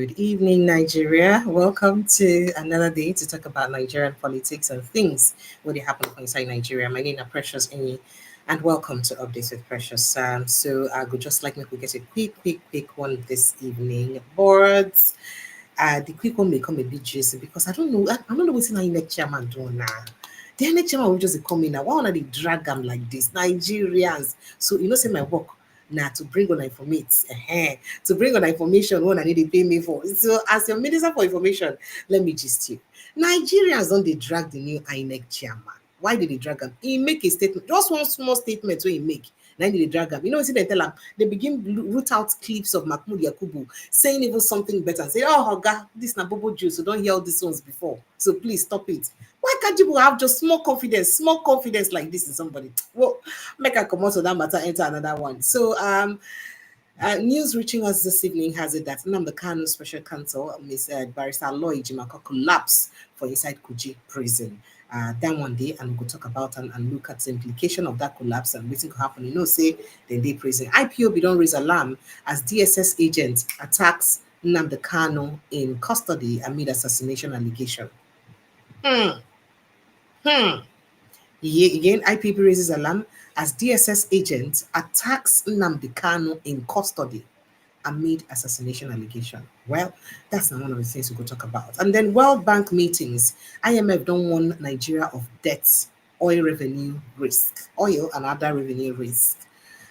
Good evening, Nigeria. Welcome to another day to talk about Nigerian politics and things what they happen inside Nigeria. My name is Precious Amy, and welcome to Updates with Precious. So I would just like me to get a quick one this evening. Boards. The quick one may come a bit juicy because I don't know. I don't know what's in INEC chairman doing now. The INEC chairman will just come in now. Why don't they drag them like this? Nigerians. So say my work now to bring on informate, to bring on information when I need to pay me for. So as your minister for information, let me just you. Nigerians don't they drag the new INEC chairman? Why did they drag him? He make a statement, just one small statement where he make. Now they drag him. See, they tell him, they begin root out clips of Mahmoud Yakubu saying even something better and say, oh, God, this na Bobo Jew, so don't hear all these ones before. So please stop it. Why can't you have just small confidence like this in somebody? Well, make a come out of that matter, enter another one. So, news reaching us this evening has it that Nnamdi Kanu special counsel, Ms. Barrister Ifeanyi Ejimakor, collapsed for inside Kuje Prison. Then one day, and we'll talk about and look at the implication of that collapse and waiting to happen. Say the day prison. IPOB don't raise alarm as DSS agent attacks Nnamdi Kanu in custody amid assassination allegation. Again, IPOB raises alarm as DSS agent attacks Nnamdi Kanu in custody amid assassination allegation. Well, that's not one of the things we could talk about. And then World Bank meetings. IMF don't warn Nigeria of debts, oil revenue risk, oil and other revenue risk.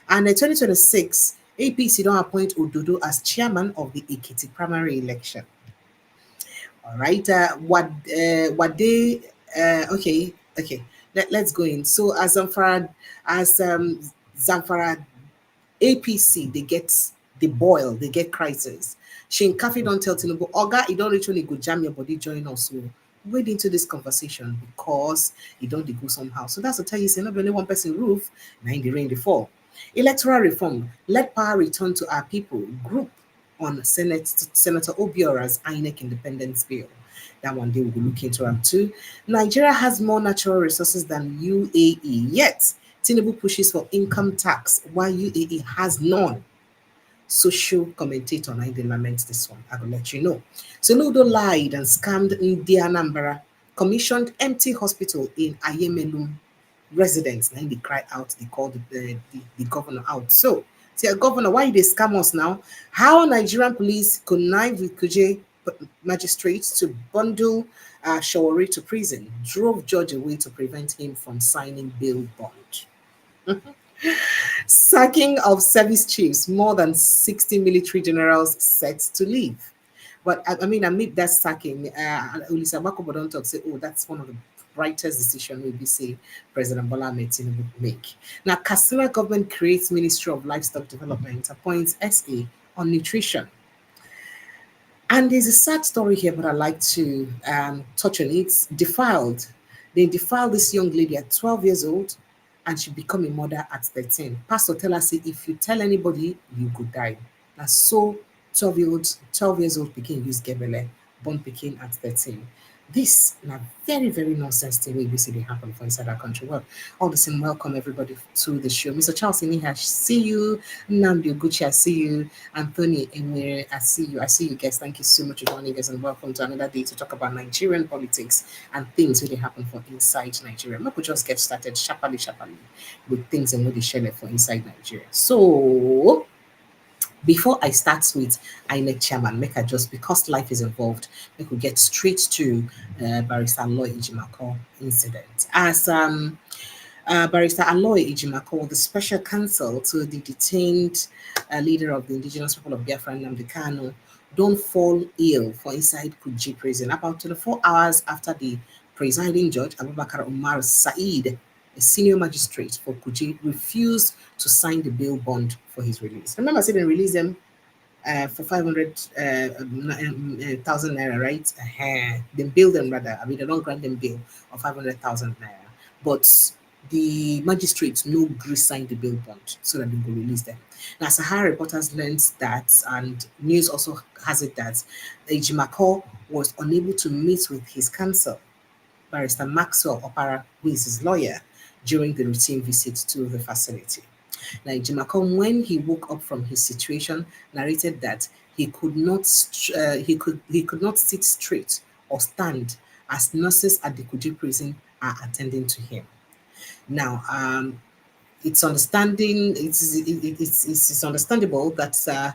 And in 2026, APC don't appoint Ododo as chairman of the Ekiti primary election. All right. Okay. Let's go in. So as Zamfara APC, they get the boil, they get crisis. Shane Kafi don't tell Tinubu, Oga, you don't literally go jam your body, join us. So wade into this conversation because you don't go somehow. So that's to tell you, say not only one person roof, now in the rain, the fall. Electoral reform, let power return to our people. Group on Senator Obiora's INEC independence bill. That one day we'll look into them too. Nigeria has more natural resources than UAE, yet Tinubu pushes for income tax while UAE has none. Social commentator, I did lament this one. I will let you know. So Ludo lied and scammed India Anambra, commissioned empty hospital in Ayemelu residents. And they cried out, they called the governor out. So, governor, why they scam us now? How Nigerian police connive with Kuje magistrates to bundle Shawari to prison, drove judge away to prevent him from signing bail bond. Sacking of service chiefs, more than 60 military generals set to leave. But amid that sacking, Ulisa Makobo don't talk, say, oh, that's one of the brightest decisions we say President Bola Ahmed Tinubu make. Now, Katsina government creates Ministry of Livestock Development, appoints SA on nutrition. And there's a sad story here, but I'd like to touch on it. They defiled this young lady at 12 years old, and she become a mother at 13. Pastor tell us, if you tell anybody, you could die. Now, so 12 years old became use Gebele, born became at 13. This now very, very nonsense thing we see they happen for inside our country. Well, all the same, welcome everybody to the show. Mr. Charles Iniha, I see you. Nnamdi Oguchi, I see you. Anthony Emire, I see you. I see you guys. Thank you so much for joining us and welcome to another day to talk about Nigerian politics and things really happen for inside Nigeria. We could just get started sharply with things and what they share for inside Nigeria. So before I start with INEC chairman, make I just, because life is involved, we could get straight to Barrister Ifeanyi Ejimakor incident. As Barrister Ifeanyi Ejimakor, the special counsel to the detained leader of the indigenous people of Biafra, Nnamdi Kanu, don't fall ill for inside Kuje Prison. About 24 hours after the presiding judge, Abubakar Umar Said, a senior magistrate for Kuje, refused to sign the bail bond for his release. Remember, I said they released them for 500,000 naira, right? They bail them rather. They don't grant them bail of 500,000 naira. But the magistrates no agree sign the bail bond so that they will release them. Now, Sahara reporters learned that, and news also has it that Ejimakor was unable to meet with his counsel, Barrister Maxwell Opara, who is his lawyer, during the routine visit to the facility. Now, Ejimakor, when he woke up from his situation, narrated that he could not sit straight or stand as nurses at the Kuje prison are attending to him. Now, it's understanding it's understandable that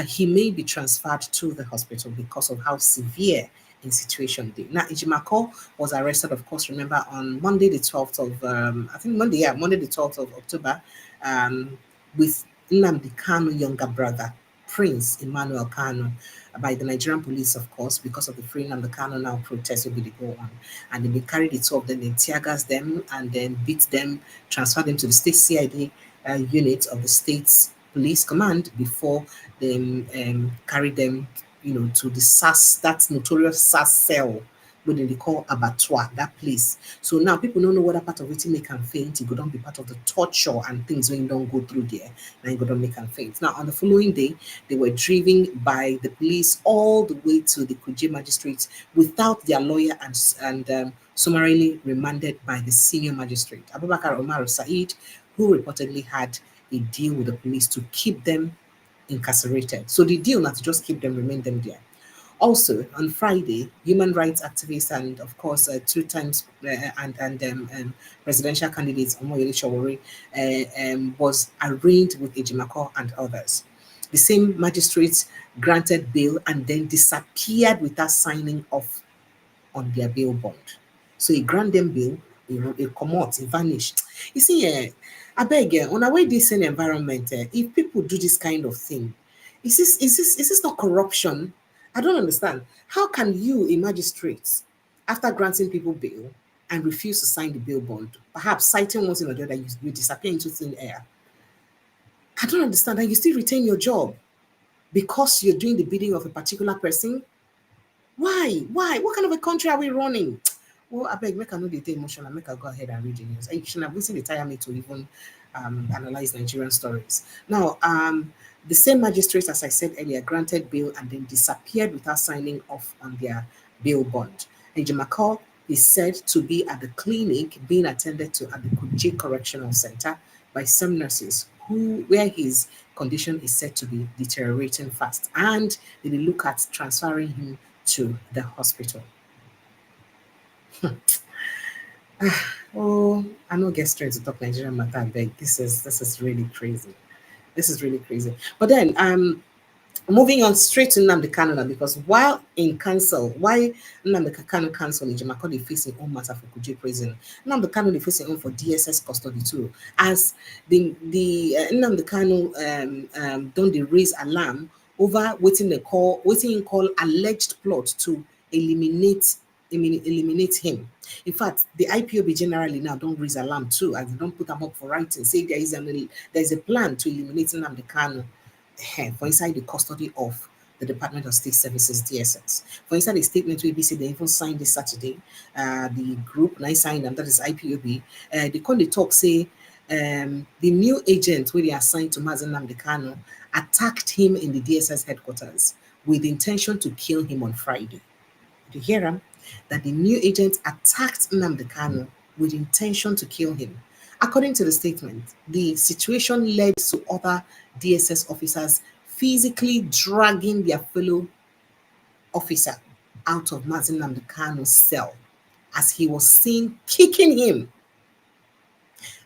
he may be transferred to the hospital because of how severe in situation they. Now, Ejimakor was arrested, of course, remember, on Monday the 12th of I think Monday, yeah, Monday the 12th of October, um, with Nnamdi Kanu younger brother, Prince Emmanuel Kanu, by the Nigerian police, of course, because of the freeing Nnamdi Kanu now protest will be the go on. And they carried the two of them, they tear gas them and then beat them, transfer them to the state CID unit of the state's police command before they carry them, to the SAS, that notorious SAS cell, what they call abattoir, that place. So now people don't know what part of it make them faint. It go don't be part of the torture and things when you don't go through there. Now you go don't make them faint. Now on the following day, they were driven by the police all the way to the Kuje magistrate without their lawyer and summarily remanded by the senior magistrate, Abubakar Omar Said, who reportedly had a deal with the police to keep them incarcerated. So the deal not to just keep them, remain them there. Also, on Friday, human rights activists and, of course, two times presidential candidates Omoyele Sowore was arraigned with Ejimakor and others. The same magistrate granted bail and then disappeared without signing off on their bail bond. So he grant them bail, he come out, he vanish. You see, I beg, on our way this environment, if people do this kind of thing, is this not corruption? I don't understand. How can you, a magistrate, after granting people bail and refuse to sign the bail bond, perhaps citing one thing or the other, you disappear into thin air? I don't understand. And you still retain your job because you're doing the bidding of a particular person. Why? Why? What kind of a country are we running? Well, I beg, make I know the emotional, make I go ahead and read the news. I should have listened to tire me to even analyze Nigerian stories. Now, the same magistrate, as I said earlier, granted bail and then disappeared without signing off on their bail bond. Ejimakor is said to be at the clinic being attended to at the Kuje Correctional Center by some nurses where his condition is said to be deteriorating fast, and they will look at transferring him to the hospital. Oh, I know get straight to talk Nigerian matter, I beg. This is really crazy. This is really crazy. But then moving on straight to Nnamdi Kanu now, because while Nnamdi Kanu cancel Ejimakor dey face im own matter for Kuje prison, Nnamdi Kanu dey face im own for DSS custody too. As the Nnamdi Kanu don dey raise alarm over wetin im call alleged plot to eliminate him. In fact, the IPOB generally now don't raise alarm too, as they don't put them up for writing, say there is a plan to eliminate Nnamdi Kanu for inside the custody of the Department of State Services DSS. For inside the statement we say they even signed this Saturday, the group and I signed them, that is IPOB, they call the talk say the new agent where they assigned to Mazen Nnamdi Kanu attacked him in the DSS headquarters with the intention to kill him on Friday. Did you hear him? That the new agent attacked Nnamdi Kanu with intention to kill him. According to the statement, the situation led to other DSS officers physically dragging their fellow officer out of Mazen Nnamdi Kanu's cell as he was seen kicking him.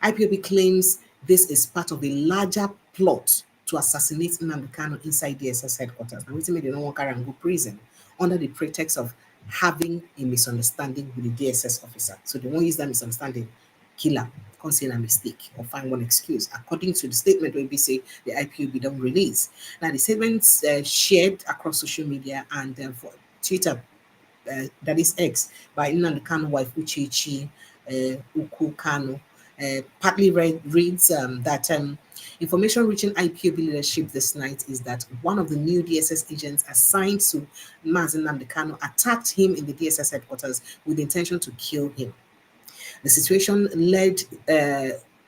IPOB claims this is part of a larger plot to assassinate Nnamdi Kanu inside DSS headquarters. And we they don't want to go prison under the pretext of having a misunderstanding with the DSS officer. So they won't use that misunderstanding, kill him, can't say a mistake or find one excuse. According to the statement we say the IPOB don't release. Now the statements shared across social media and for Twitter, that is X, by Nnamdi Kanu wife Uchechi Uku Kanu, partly reads that information reaching IPOB leadership this night is that one of the new DSS agents assigned to Mazen Nnamdi Kanu attacked him in the DSS headquarters with the intention to kill him. The situation led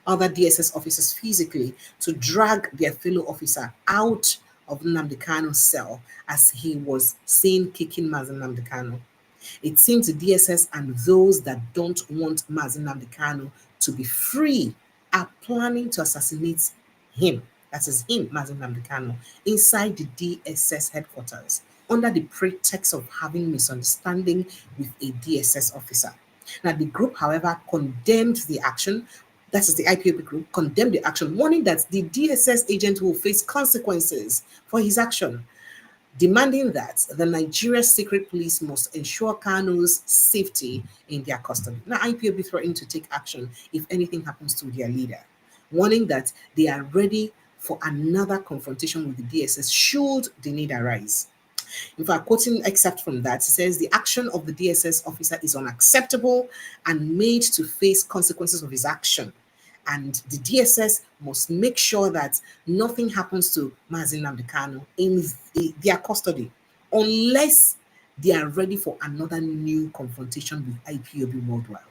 other DSS officers physically to drag their fellow officer out of Nnamdi Kanu's cell as he was seen kicking Mazen Nnamdi Kanu. It seems the DSS and those that don't want Mazen Nnamdi Kanu to be free are planning to assassinate him that is him, Mazi Nnamdi Kanu, inside the DSS headquarters under the pretext of having misunderstanding with a DSS officer. Now, the group, however, condemned the action. That is the IPOB group, condemned the action, warning that the DSS agent will face consequences for his action, demanding that the Nigeria Secret Police must ensure Kanu's safety in their custody. Now, IPOB threatened to take action if anything happens to their leader, warning that they are ready for another confrontation with the DSS should the need arise. In fact, quoting excerpt from that, it says the action of the DSS officer is unacceptable and made to face consequences of his action. And the DSS must make sure that nothing happens to Mazi Nnamdi Kanu in their custody unless they are ready for another new confrontation with IPOB worldwide.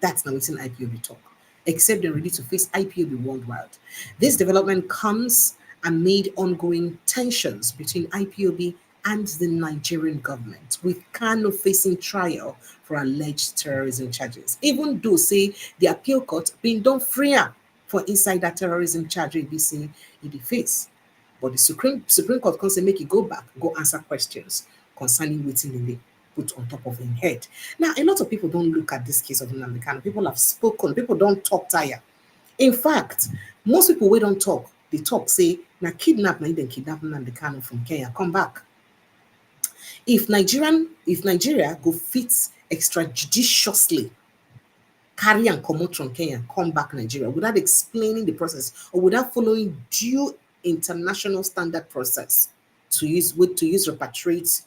That's now it's in IPOB talk, except they're ready to face IPOB worldwide. This development comes amid ongoing tensions between IPOB and the Nigerian government, with Kanu facing trial for alleged terrorism charges, even though, say, the appeal court being done freer for insider terrorism charge ABC in the face. But the Supreme Court can say make you go back, go answer questions concerning waiting in the put on top of his head. Now, a lot of people don't look at this case of Nnamdi Kanu. People have spoken, people don't talk tire. In fact, most people we don't talk, they talk, say, na kidnap, na even kidnap Nnamdi Kanu from Kenya, come back. If Nigeria go fit extrajudiciously carry and come out from Kenya, come back Nigeria, without explaining the process or without following due international standard process to use repatriate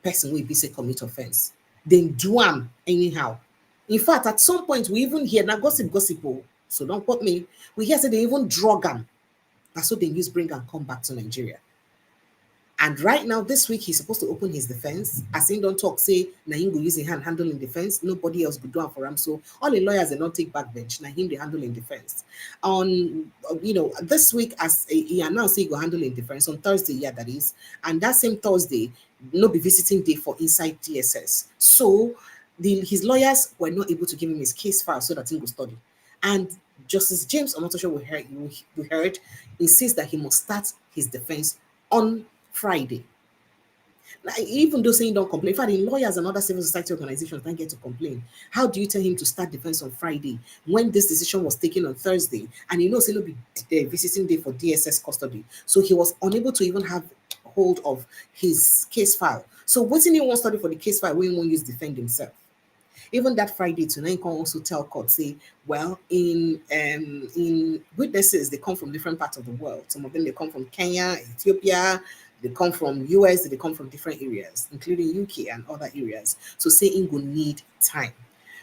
person will be say commit offense, then do am anyhow. In fact, at some point we even hear now gossip, oh, so don't quote me. We hear say they even drug am. That's what they use bring and come back to Nigeria. And right now, this week, he's supposed to open his defense. As he don't talk, say, na him go use his hand handle in defense. Nobody else could do it for him. So all the lawyers they don't take back bench. Na him they handle in defense. On this week, as he announced he go handle in defense on Thursday, yeah, that is. And that same Thursday, no be visiting day for inside DSS. So his lawyers were not able to give him his case file so that he go study. And Justice James Omotosho we heard insists that he must start his defense on Friday. Now, even though saying don't complain, in fact, the lawyers and other civil society organizations don't get to complain. How do you tell him to start defense on Friday when this decision was taken on Thursday and say it'll be the visiting day for DSS custody? So he was unable to even have hold of his case file. So what he won't study for the case file when he won't use defend himself? Even that Friday tonight can also tell court, say, well, in witnesses, they come from different parts of the world. Some of them they come from Kenya, Ethiopia, they come from US, they come from different areas, including UK and other areas. So saying will need time.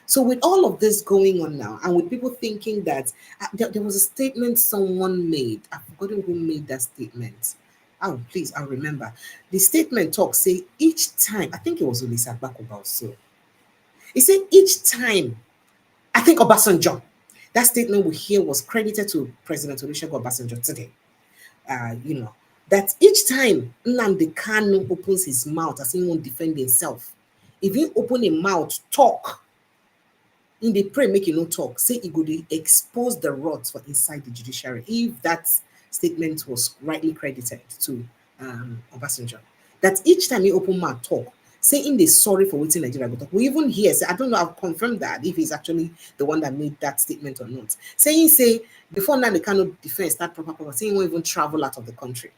So with all of this going on now, and with people thinking that there was a statement someone made, I've forgotten who made that statement. Oh, please, I'll remember. The statement talks, say, each time, I think it was Olisa Bakoba also. He said each time, I think Obasanjo, that statement we hear was credited to President Olusegun Obasanjo today. That each time Nnamdi Kanu opens his mouth as he won't defend himself, if he open a mouth, talk, in the pray, make you no talk, say he go to expose the rods for inside the judiciary. If that statement was rightly credited to Obasanjo, that each time he open mouth, talk, saying they're sorry for waiting Nigeria. But we even hear, say, I don't know, I've confirmed that if he's actually the one that made that statement or not. Saying, say, before now they cannot defend that proper, saying he won't even travel out of the country.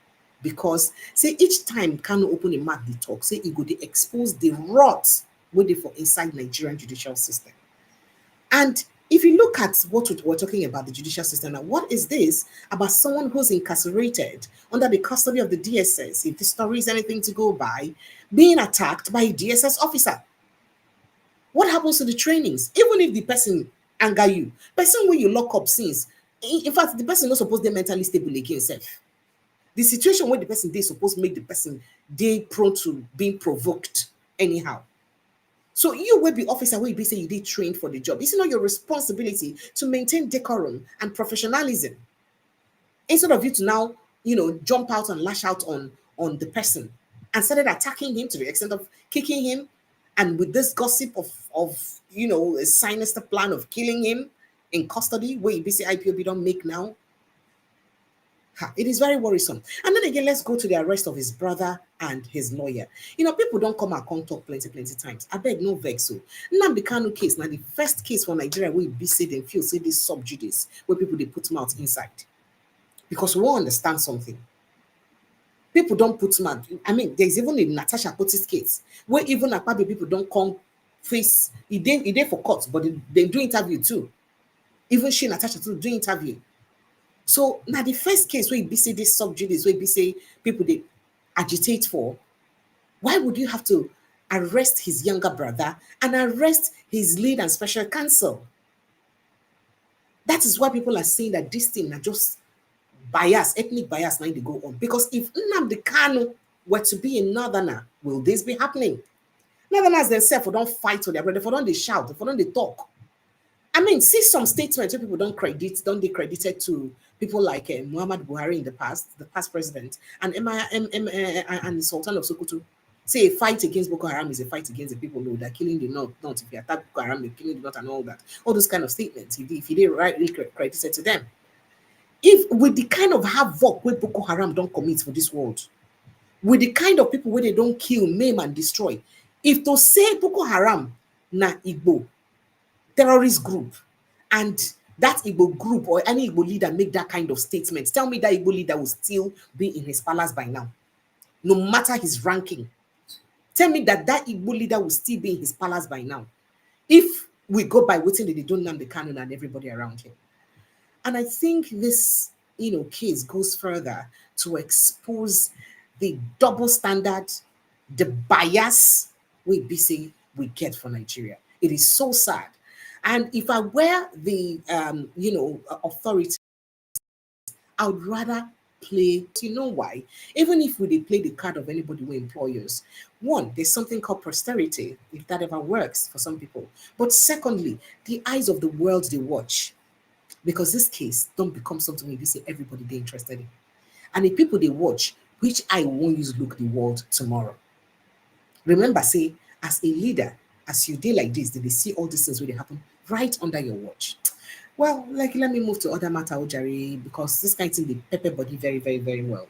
Because, say, each time Kanu open a mouth, they talk, say, he go to expose the rot waiting for inside Nigerian judicial system. And if you look at what we're talking about, the judicial system now, what is this about someone who's incarcerated under the custody of the DSS, if the story is anything to go by, being attacked by a DSS officer? What happens to the trainings? Even if the person anger you, person when you lock up since, in fact, the person not supposed to be mentally stable again self. The situation where the person they supposed to make the person they prone to being provoked anyhow. So you will be officer where you be saying you did trained for the job. It's not your responsibility to maintain decorum and professionalism. Instead of you to now, jump out and lash out on the person and started attacking him to the extent of kicking him, and with this gossip of a sinister plan of killing him in custody, where you be say IPOB don't make now. It is very worrisome. And then again, let's go to the arrest of his brother and his lawyer. People don't come and come talk plenty times. I beg no vex. So Nnamdi Kanu case now the first case for Nigeria where be say them feel say this sub judice where people they put mouth inside. Because we won't understand something. People don't put mouth. I mean, there's even a Natasha Koti's case where even Akpabi people don't come face it did for court, but they do interview too. Even she Natasha too do interview. So now the first case where be say this sub judice where be say people they agitate for, why would you have to arrest his younger brother and arrest his lead and special counsel? That is why people are saying that this thing are just bias, ethnic bias now they go on. Because if Nnamdi Kanu were to be a northerner, will this be happening? Northerners themselves don't fight for their brother, for don't they shout, for don't they talk. I mean, see some statements where people don't they credited to people like Muhammad Buhari in the past president, and and the Sultan of Sokoto. Say a fight against Boko Haram is a fight against the people who are killing the North. Not if you attack Boko Haram, you're killing the North and all that. All those kind of statements, if you didn't rightly credited to them. If with the kind of havoc where Boko Haram don't commit for this world, with the kind of people where they don't kill, maim, and destroy, if to say Boko Haram na Igbo terrorist group, and that Igbo group or any Igbo leader make that kind of statement, tell me that Igbo leader will still be in his palace by now, no matter his ranking. Tell me that Igbo leader will still be in his palace by now, if we go by waiting that they don't Nnamdi Kanu and everybody around him. And I think this, case goes further to expose the double standard, the bias we get for Nigeria. It is so sad. And if I were the, authority, I would rather play, why? Even if we play the card of anybody with employers, one, there's something called posterity, if that ever works for some people. But secondly, the eyes of the world they watch. Because this case don't become something where you say everybody they're interested in. And the people they watch, which I won't use look the world tomorrow. Remember, say, as a leader, as you do like this, did they see all these things when they happen right under your watch? Well, let me move to other matter, Ojari, because this kind of thing they pepper body very, very, very well,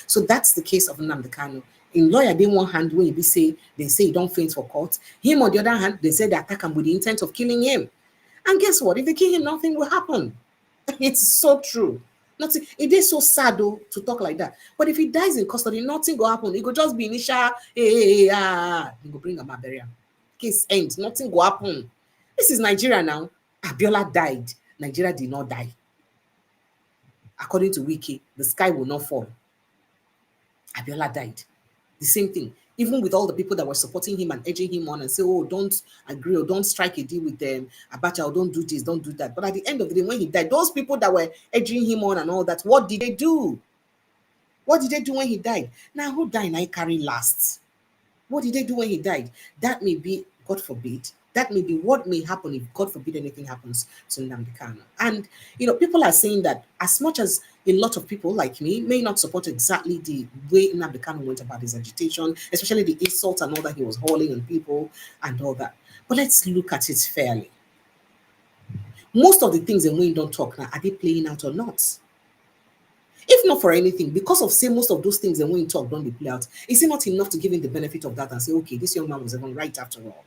So that's the case of Nnamdi Kanu. In lawyer, they one hand when they say you don't faint for court. Him on the other hand, they say they attack him with the intent of killing him. And guess what? If they kill him, nothing will happen. It's so true. Nothing. It is so sad though to talk like that. But if he dies in custody, nothing will happen. It will just be initial. He go bring him a burial. Case end. Nothing will happen. This is Nigeria now. Abiola died. Nigeria did not die. According to Wiki, the sky will not fall. Abiola died. The same thing. Even with all the people that were supporting him and edging him on and say, oh, don't agree or don't strike a deal with them, Abacha, or don't do this, don't do that. But at the end of the day, when he died, those people that were edging him on and all that, what did they do? What did they do when he died? Now, who died and I carry last? What did they do when he died? That may be, God forbid, that may be what may happen if, God forbid, anything happens to Nnamdi Kanu. And, people are saying that as much as a lot of people like me may not support exactly the way Nnamdi Kanu went about his agitation, especially the insults and all that he was hauling on people and all that. But let's look at it fairly. Most of the things that we don't talk now, are they playing out or not? If not for anything, because of say most of those things that we talk don't they play out, is it not enough to give him the benefit of that and say, okay, this young man was even right after all?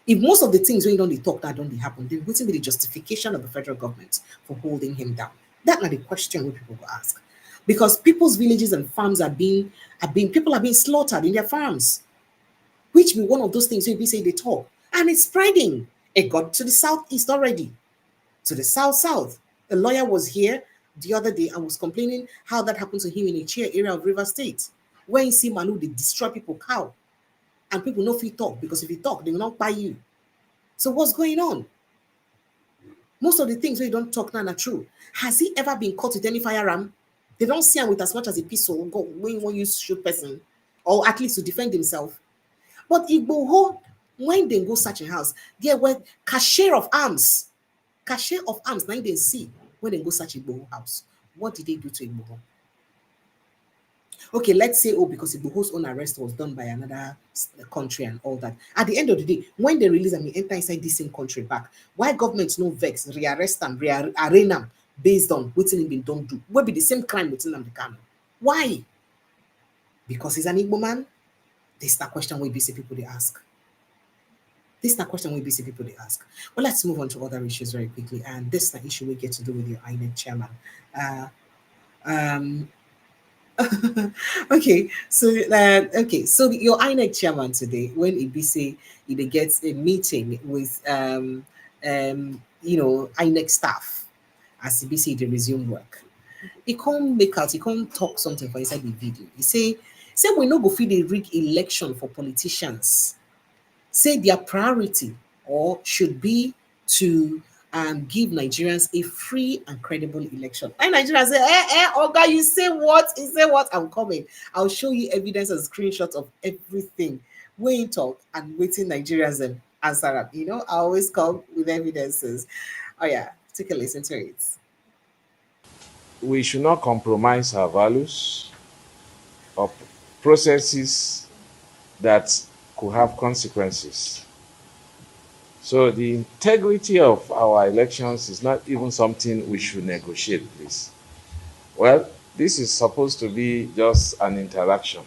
If most of the things when don't they talk that don't they happen, then what's the justification of the federal government for holding him down? That's not the question we people will ask. Because people's villages and farms people are being slaughtered in their farms. Which be one of those things we say they talk. And it's spreading. It got to the southeast already. To the south. A lawyer was here the other day and was complaining how that happened to him in a chair area of River State. When you see Malu, they destroy people cow. And people know if you talk, because if you talk, they will not buy you. So what's going on? Most of the things we don't talk now are true. Has he ever been caught with any firearm? They don't see him with as much as a pistol when you shoot person, or at least to defend himself. But Igboho, when they go search a house, there were cache of arms. Cache of arms, now they see when they go search Igboho house. What did they do to Igboho? Okay, let's say, because Igboho's own arrest was done by another country and all that. At the end of the day, when they release them, enter inside this same country back. Why government no vex, rearrest them, rearraign them, based on what he been done do. Will be the same crime with Nnamdi Kanu. Why? Because he's an Igbo man? This is the question we BC people they ask. This is the question we BC people they ask. Well, let's move on to other issues very quickly. And this is the issue we get to do with your INEC chairman. Uh, um, so your INEC chairman today, when EBC he gets a meeting with INEC staff as EBC they resume work. He can't make out, he can't talk something for inside the video. He say we no go feed a rig election for politicians. Say their priority or should be to give Nigerians a free and credible election. And Nigerians say, Oga, you say what? You say what? I'm coming. I'll show you evidence and screenshots of everything. When talk and waiting Nigerians and answer up. I always come with evidences. Oh yeah, take a listen to it. We should not compromise our values or processes that could have consequences. So the integrity of our elections is not even something we should negotiate, please. Well, this is supposed to be just an interaction.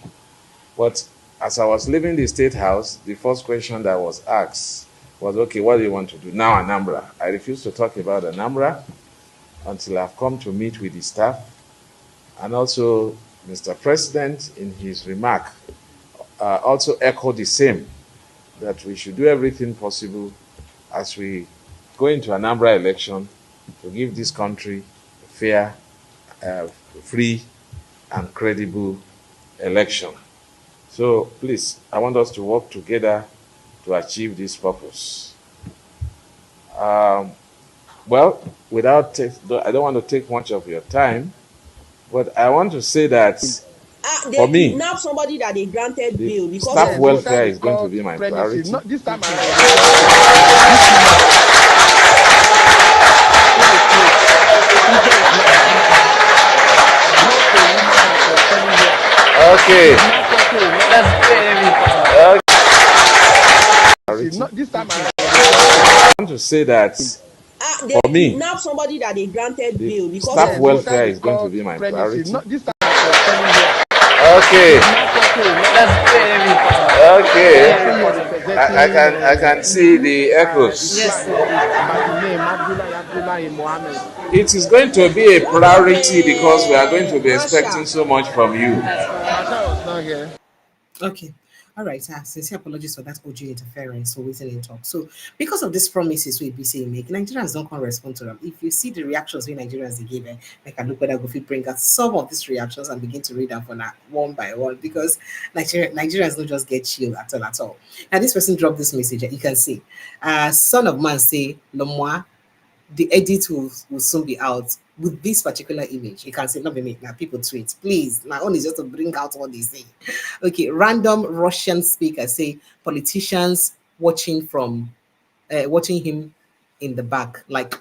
But as I was leaving the State House, the first question that was asked was, okay, what do you want to do? Now Anambra. I refuse to talk about Anambra until I've come to meet with the staff. And also, Mr. President, in his remark, also echoed the same, that we should do everything possible as we go into Anambra election to give this country a fair, free, and credible election. So please, I want us to work together to achieve this purpose. Well, I don't want to take much of your time, but I want to say that for me, now somebody that they granted bail because staff welfare is going to be my priority. Not this time Okay. Not this time I want to say that for me, now somebody that they granted bail because staff welfare is going to be my priority. Not this time Okay. Okay. I can see the echoes. yes. It is going to be a priority because we are going to be expecting so much from you. Okay. All right. Sincere apologies for that OG interference for waiting in talk. So, because of these promises we be saying make, Nigerians don't come respond to them. If you see the reactions we Nigerians they give, I can look whether go bring out some of these reactions and begin to read them for now one by one because Nigerians don't just get chill at all at all. Now, this person dropped this message. You can see, son of man say, no more. The edit will soon be out with this particular image. You can see, not be me, now people tweet. Please, my own is just to bring out what they say. Okay, random Russian speaker say politicians watching him in the back, like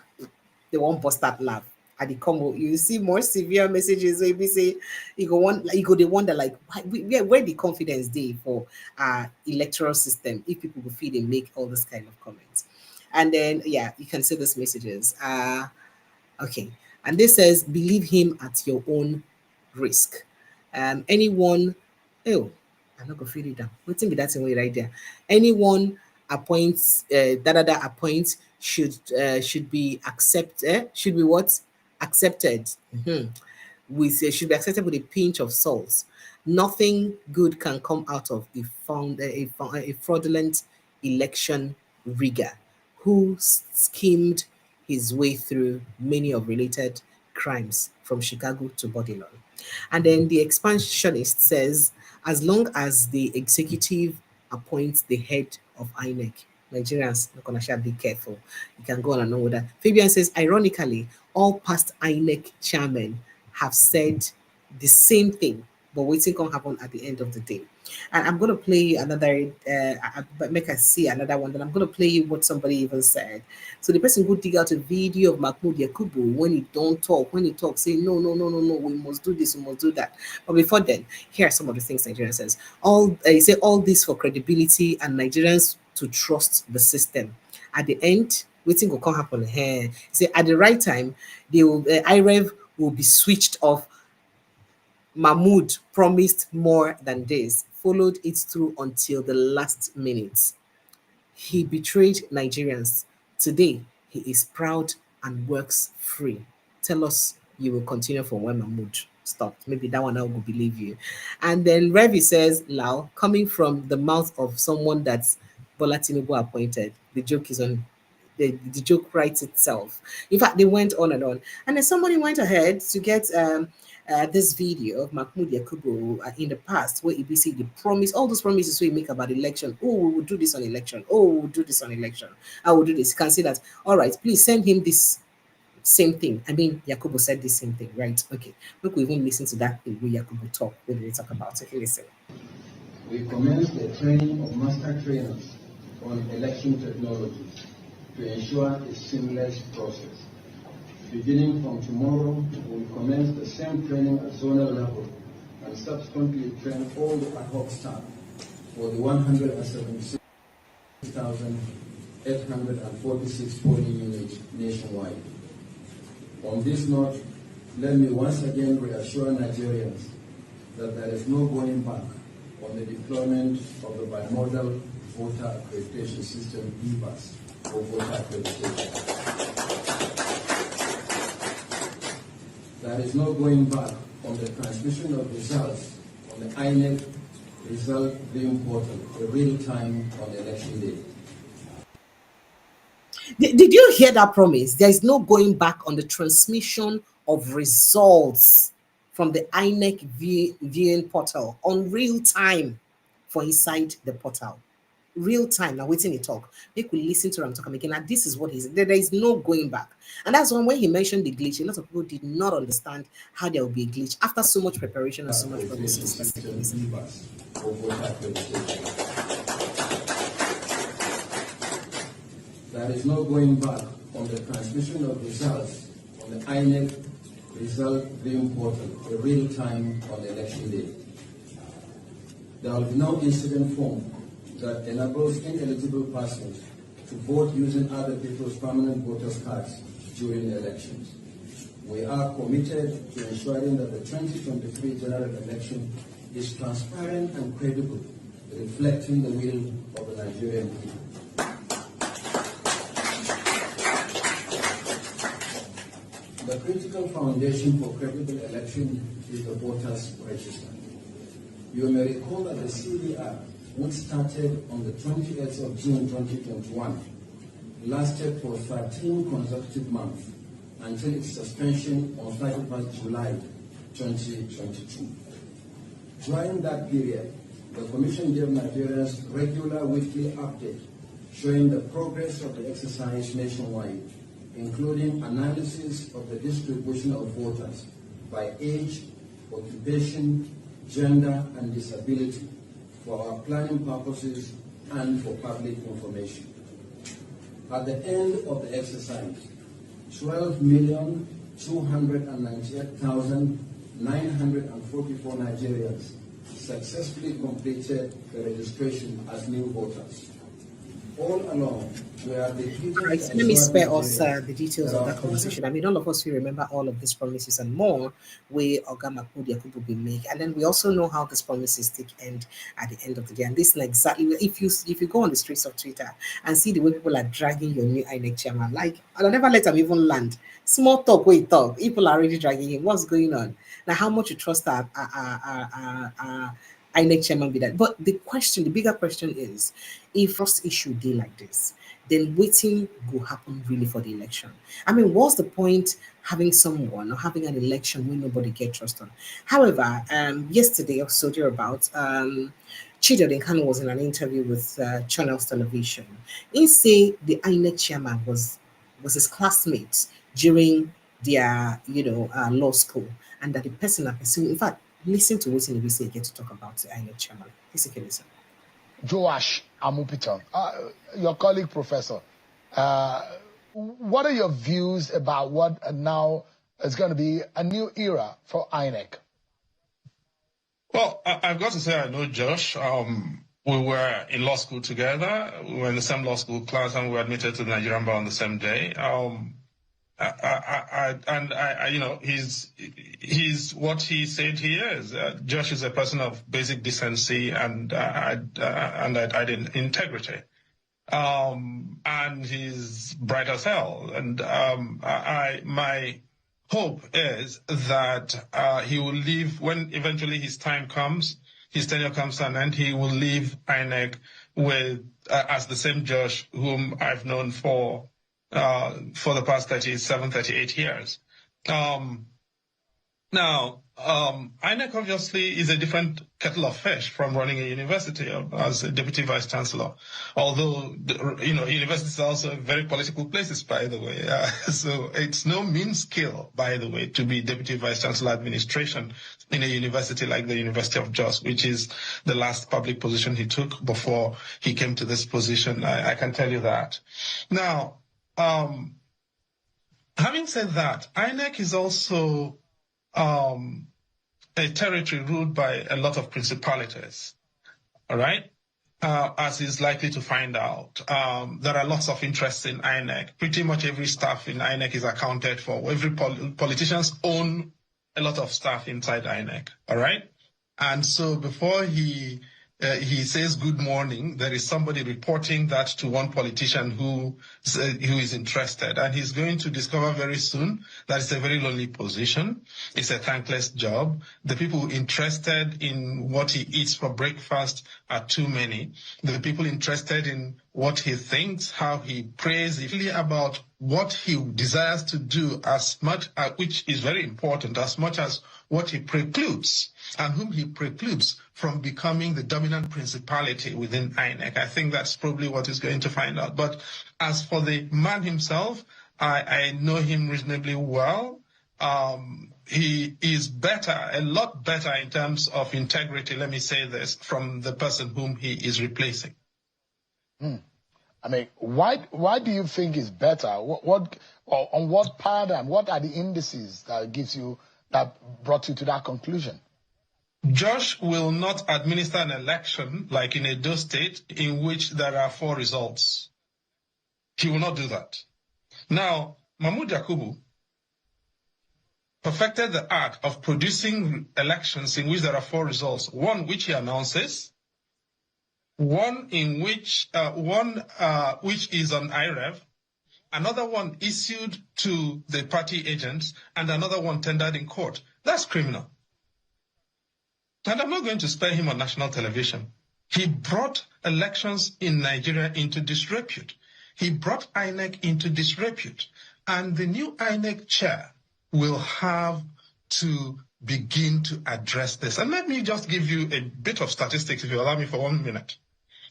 they won't bust that laugh. At the combo, you see more severe messages where we say you go they wonder like where the confidence day for electoral system if people will feel they make all this kind of comments. And then, yeah, you can see these messages. Okay. And this says, believe him at your own risk. Anyone, I'm not going to feel it down. What's in that way right there? Anyone appoints, appoints should be accepted. Should be what? Accepted. Should be accepted with a pinch of salt. Nothing good can come out of a fraudulent election rigor who schemed his way through many of related crimes from Chicago to Babylon. And then the expansionist says, as long as the executive appoints the head of INEC, Nigerians are gonna be careful. You can go on and on with that. Fabian says, ironically, all past INEC chairmen have said the same thing, but waiting can happen at the end of the day. And I'm going to play you another, make us see another one. Then I'm going to play you what somebody even said. So the person who dig out a video of Mahmoud Yakubu when he don't talk, when he talks, say, no, we must do this, we must do that. But before then, here are some of the things Nigerian says. He say all this for credibility and Nigerians to trust the system. At the end, waiting will come happen here. Say at the right time, they will IREV will be switched off. Mahmoud promised more than this, followed it through until the last minute. He betrayed Nigerians. Today, he is proud and works free. Tell us you will continue from when Mahmoud stopped. Maybe that one I will believe you. And then Revi says, Lao, coming from the mouth of someone that's Bola Tinubu appointed. The joke is on the joke writes itself. In fact, they went on and on. And then somebody went ahead to get this video of Mahmoud Yakubu in the past, where he basically promised all those promises we make about election. Oh, we will do this on election. Oh, we will do this on election. I will do this. You can see that. All right, please send him this same thing. I mean, Yakubu said the same thing, right? Okay. Look, we even listen to that thing where Yakubu talk when we talk about it. Listen. We commenced the training of master trainers on election technologies to ensure a seamless process. Beginning from tomorrow, we will commence the same training at zonal level and subsequently train all the ad hoc staff for the 176,846 polling units nationwide. On this note, let me once again reassure Nigerians that there is no going back on the deployment of the bimodal voter accreditation system, BVAS, or voter accreditation. There is no going back on the transmission of results on the INEC result viewing portal, the real time on election day. Did you hear that promise? There is no going back on the transmission of results from the INEC viewing portal on real time for inside the portal. Real time. Now waiting to talk. They could listen to him talk again. And this is what he's there is no going back. And that's when he mentioned the glitch, a lot of people did not understand how there will be a glitch after so much preparation and so much promises. There is no going back on the transmission of results on the INEC result viewing portal, the real time on election day. There will be no incident form that enables ineligible persons to vote using other people's permanent voters' cards during the elections. We are committed to ensuring that the 2023 general election is transparent and credible, reflecting the will of the Nigerian people. The critical foundation for credible election is the voters' register. You may recall that the CDR, which started on the 28th of June 2021, lasted for 13 consecutive months until its suspension on 31st July 2022. During that period, the Commission gave Nigerians regular weekly updates showing the progress of the exercise nationwide, including analysis of the distribution of voters by age, occupation, gender, and disability for our planning purposes and for public information. At the end of the exercise, 12,298,944 Nigerians successfully completed the registration as new voters. All along, we are right, let me spare us the details of that conversation. I mean, all of us will remember all of these promises and more where Oga Mahmoud Yakubu will make. And then we also know how these promises take end at the end of the day. And this is exactly, if you go on the streets of Twitter and see the way people are dragging your new INEC chairman, like, I'll never let them even land. Small talk, wait talk. People are already dragging him. What's going on? Now, how much you trust our INEC chairman be that? But the bigger question is, if first issue day like this, then waiting will happen really for the election. I mean, what's the point having someone or having an election when nobody get trust on? However, yesterday I was told you about Peter Kanu was in an interview with Channels Television. He said the INEC chairman was his classmate during their law school, and that the person are pursuing. In fact, listen to what we say get to talk about the INEC chairman. Basically, listen. Joash Amupitan, your colleague, Professor, what are your views about what now is going to be a new era for INEC? Well, I've got to say I know Josh. We were in law school together. We were in the same law school class, and we were admitted to the Nigerian bar on the same day. He's what he said he is. Josh is a person of basic decency and integrity. And he's bright as hell. And my hope is that he will leave when eventually his tenure comes to an end. He will leave INEC with as the same Josh whom I've known for the past 37, 38 years. Now, INEC obviously is a different kettle of fish from running a university as a deputy vice chancellor. Although, universities are also very political places, by the way. So it's no mean skill, by the way, to be deputy vice chancellor administration in a university like the University of Jos, which is the last public position he took before he came to this position. I can tell you that. Now, having said that, INEC is also a territory ruled by a lot of principalities, all right? As is likely to find out. There are lots of interests in INEC. Pretty much every staff in INEC is accounted for. Every politicians own a lot of staff inside INEC, all right? And so before he says good morning, there is somebody reporting that to one politician who is interested. And he's going to discover very soon that it's a very lonely position. It's a thankless job. The people interested in what he eats for breakfast are too many. The people interested in what he thinks, how he prays, really about what he desires to do as much, which is very important, as much as what he precludes and whom he precludes from becoming the dominant principality within INEC. I think that's probably what he's going to find out. But as for the man himself, I know him reasonably well. He is better, a lot better in terms of integrity, let me say this, from the person whom he is replacing. I mean, why do you think it's better? On what paradigm? What are the indices that brought you to that conclusion? Josh will not administer an election like in Edo State in which there are 4 results. He will not do that. Now, Mahmoud Yakubu perfected the art of producing elections in which there are 4 results. One which he announces, one in which which is on IREV, another one issued to the party agents, and another one tendered in court. That's criminal. And I'm not going to spare him on national television. He brought elections in Nigeria into disrepute. He brought INEC into disrepute. And the new INEC chair will have to begin to address this. And let me just give you a bit of statistics, if you allow me for 1 minute.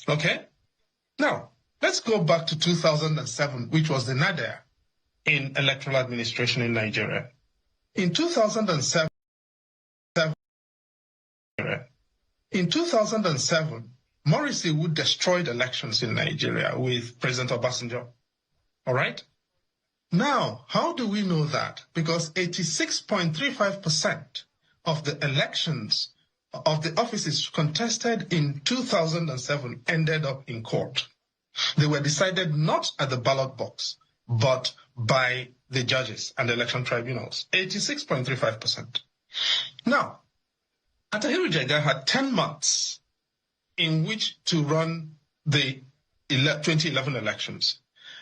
Okay? Now, let's go back to 2007, which was the nadir in electoral administration in Nigeria. In 2007, Morrissey Wood destroyed elections in Nigeria with President Obasanjo. All right? Now, how do we know that? Because 86.35% of the elections of the offices contested in 2007 ended up in court. They were decided not at the ballot box, but by the judges and the election tribunals. 86.35%. Now, Atahiru Jega had 10 months in which to run the 2011 elections.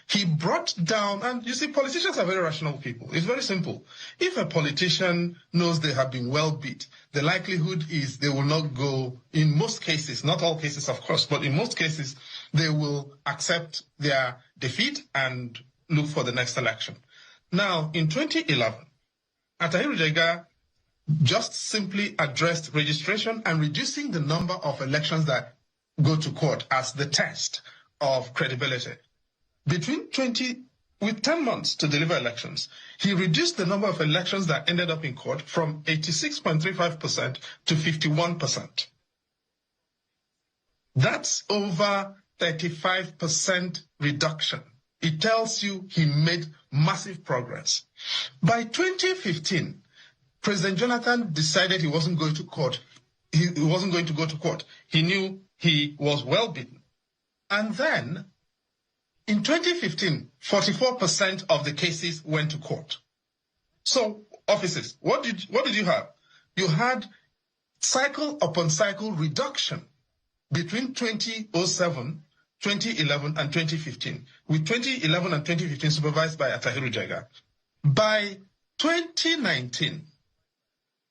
He brought down, and you see, politicians are very rational people. It's very simple. If a politician knows they have been well beat, the likelihood is they will not go, in most cases, not all cases, of course, but in most cases, they will accept their defeat and look for the next election. Now, in 2011, Atahiru Jega just simply addressed registration and reducing the number of elections that go to court as the test of credibility. With 10 months to deliver elections, he reduced the number of elections that ended up in court from 86.35% to 51%. That's over 35% reduction. It tells you he made massive progress. By 2015, President Jonathan decided he wasn't going to court. he wasn't going to go to court. He knew he was well beaten. And then, in 2015, 44% of the cases went to court. So, officers, what did you have? You had cycle upon cycle reduction between 2007, 2011, and 2015, with 2011 and 2015 supervised by Atahiru Jega. By 2019,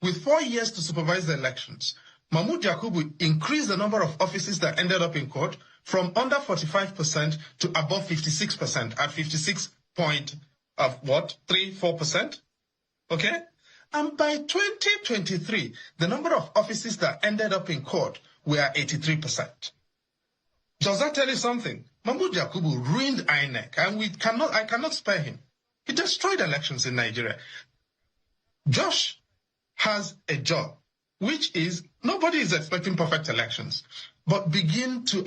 with 4 years to supervise the elections, Mahmoud Yakubu increased the number of offices that ended up in court from under 45% to above 56% at 56.4%. Okay? And by 2023, the number of offices that ended up in court were 83%. Does that tell you something? Mahmoud Yakubu ruined INEC, and I cannot spare him. He destroyed elections in Nigeria. Josh has a job, which is nobody is expecting perfect elections, but begin to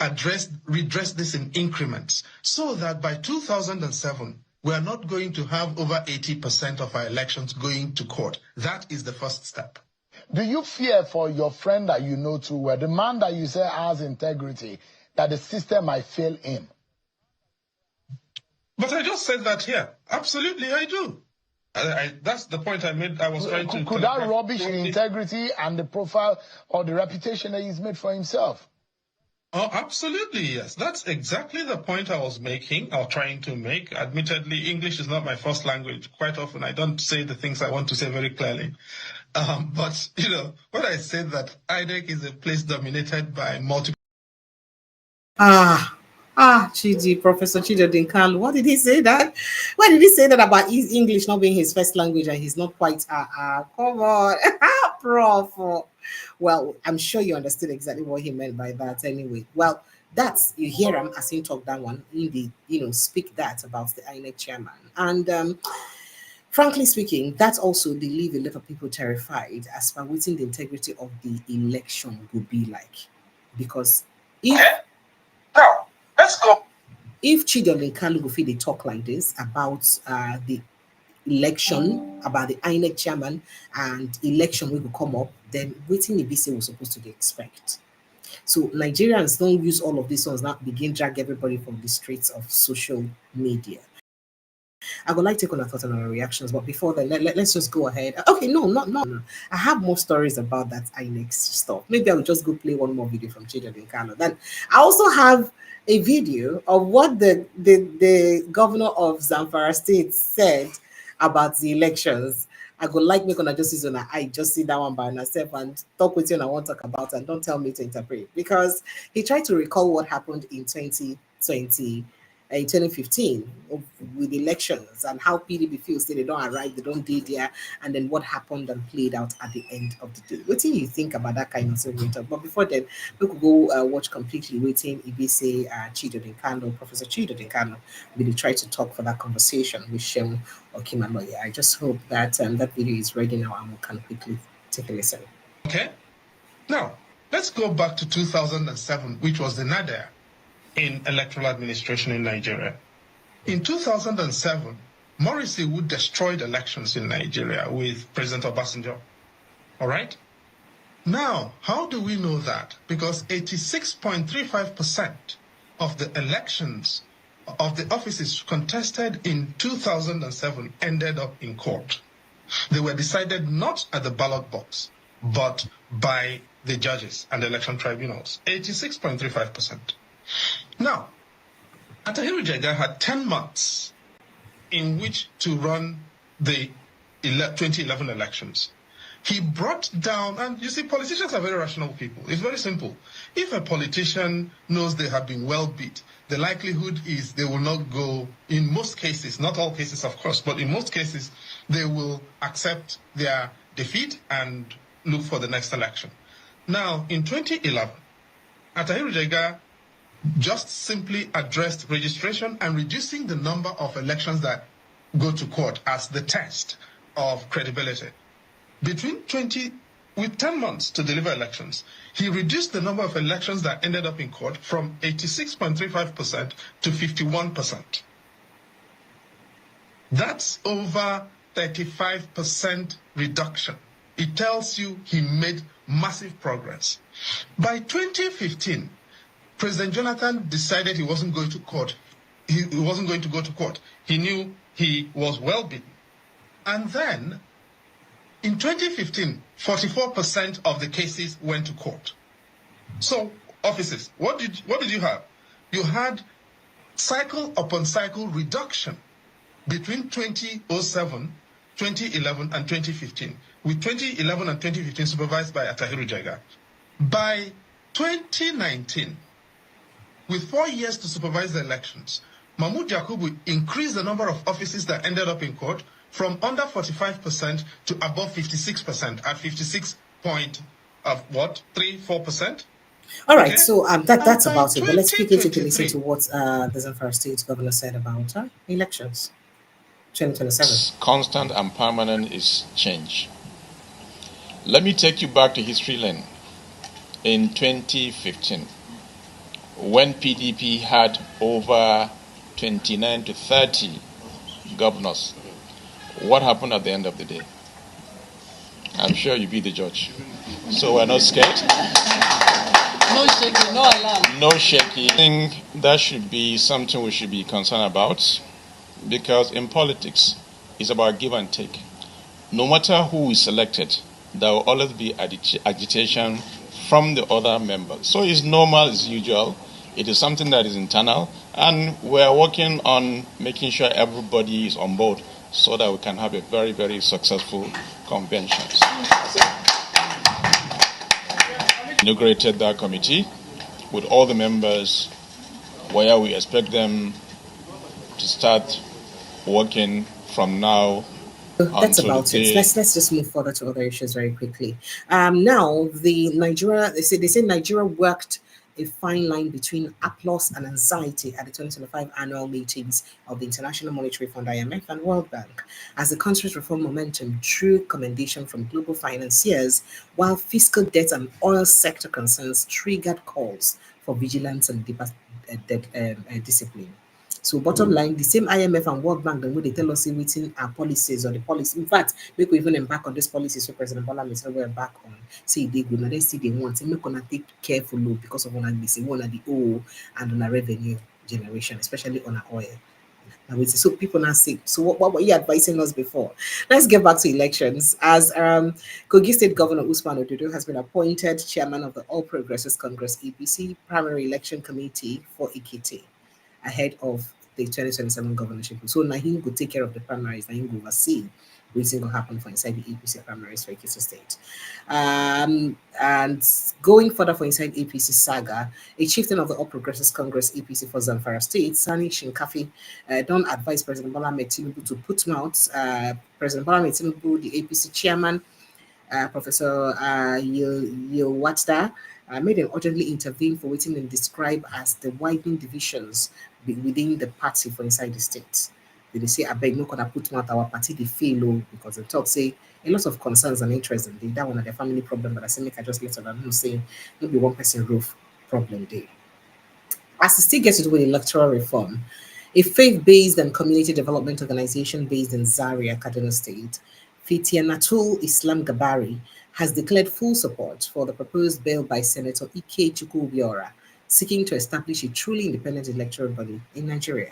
redress this in increments so that by 2007, we are not going to have over 80% of our elections going to court. That is the first step. Do you fear for your friend that you know too well, the man that you say has integrity, that the system might fail him? But I just said that here. Absolutely, I do. That's the point I made. I was trying to... Could that rubbish the integrity and the profile or the reputation that he's made for himself? Oh, absolutely, yes. That's exactly the point I was making, or trying to make. Admittedly, English is not my first language. Quite often, I don't say the things I want to say very clearly. But, when I say that INEC is a place dominated by multiple... Chidi, Professor Chidi Kanu, what did he say that? Why did he say that about his English not being his first language and he's not quite, come on, Prof. Well, I'm sure you understood exactly what he meant by that anyway. Well, you hear him as he talk that one, indeed, speak that about the INEC chairman. And frankly speaking, that also they leave a lot of people terrified as far waiting the integrity of the election would be like. Because Now, let's go. If Chidi Kanu go they talk like this about the election, about the INEC chairman and election will come up, then waiting the BC was supposed to expect. So Nigerians don't use all of these ones now begin drag everybody from the streets of social media. I would like to take on a thought on our reactions, but before then, let's just go ahead. Okay, no. I have more stories about that INEC stuff. Maybe I'll just go play one more video from Chidi Kanu. Then I also have a video of what the governor of Zamfara State said about the elections. I would like me gonna just use on I just see that one by myself and talk with you and I want to talk about it and don't tell me to interpret, because he tried to recall what happened in 2015 with elections and how PDP feels that they don't arrive, they don't do there, and then what happened and played out at the end of the day. What do you think about that kind of thing? But before then, we could go watch completely waiting Ibise Chidi Kanu, Professor Chidi Kanu, really try to talk for that conversation with Shem Okimaloye. I just hope that that video is ready now and we can quickly take a listen. Okay. Now, let's go back to 2007, which was the nadir in electoral administration in Nigeria. In 2007, Morrissey Wood destroyed elections in Nigeria with President Obasanjo. All right? Now, how do we know that? Because 86.35% of the elections of the offices contested in 2007 ended up in court. They were decided not at the ballot box, but by the judges and the election tribunals. 86.35%. Now, Atahiru Jega had 10 months in which to run the 2011 elections. He brought down, and you see, politicians are very rational people. It's very simple. If a politician knows they have been well beat, the likelihood is they will not go, in most cases, not all cases of course, but in most cases, they will accept their defeat and look for the next election. Now, in 2011, Atahiru Jega just simply addressed registration and reducing the number of elections that go to court as the test of credibility. With 10 months to deliver elections, he reduced the number of elections that ended up in court from 86.35% to 51%. That's over 35% reduction it tells you he made massive progress. By 2015, President Jonathan decided he wasn't going to court. He wasn't going to go to court. He knew he was well beaten. And then, in 2015, 44% of the cases went to court. So, officers, what did you have? You had cycle upon cycle reduction between 2007, 2011, and 2015, with 2011 and 2015 supervised by Atahiru Jega. By 2019, with 4 years to supervise the elections, Mahmoud Yakubu increased the number of offices that ended up in court from under 45% to above 56%, at 56 point of what, 3-4%? All right, Okay. so that's by about it. But let's quickly take a listen 2023 to what the Zamfara State Governor said about elections 2027. Constant and permanent is change. Let me take you back to history lane. In 2015, when PDP had over 29 to 30 governors, what happened at the end of the day? I'm sure you'll be the judge. So we're not scared. No shaking, no alarm. No shaking. I think that should be something we should be concerned about, because in politics, it's about give and take. No matter who is selected, there will always be agitation from the other members. So it's normal, it's usual. It is something that is internal, and we're working on making sure everybody is on board so that we can have a very, very successful convention. Inaugurated that committee with all the members, where we expect them to start working from now. That's about it. Let's just move further to other issues very quickly. Now the Nigeria, they say Nigeria worked a fine line between applause and anxiety at the 2025 annual meetings of the International Monetary Fund (IMF) and World Bank, as the country's reform momentum drew commendation from global financiers, while fiscal debt and oil sector concerns triggered calls for vigilance and discipline. So bottom line, the same IMF and World Bank, then when they tell us within our policies or the policy. In fact, we could even embark on this policy so President Bola may say we're back on. Say they go now, they see they want. Say we're gonna take careful look because of one say one of the oil and on our revenue generation, especially on our oil. Now we say so people now say, so what were you advising us before? Let's get back to elections. As Kogi State Governor Usman Ododo has been appointed chairman of the All Progressives Congress APC Primary Election Committee for Ikiti, ahead of the 2027 governorship. So Nahim could take care of the primaries, Nahim will oversee what's going to happen for inside the APC primaries for Ekiti State. And going further for inside APC saga, a chieftain of the All Progressives Congress APC for Zamfara State, Sani Shinkafi, don't advise President Bola Tinubu to put out President Bola Tinubu, the APC chairman, Professor Yilwatda, made him urgently intervene for what they describe as the widening divisions within the party for inside the state. They say, I beg no gonna put out our party the fail because the talk say a lot of concerns and interest in that one of their family problem, but I say make I just let them know say no be one person roof problem there. As it still gets to do with electoral reform, a faith-based and community development organization based in Zaria, Kaduna State, Fitianatul Islam Gabari, has declared full support for the proposed bill by Senator Ike Chukwubiora, seeking to establish a truly independent electoral body in Nigeria.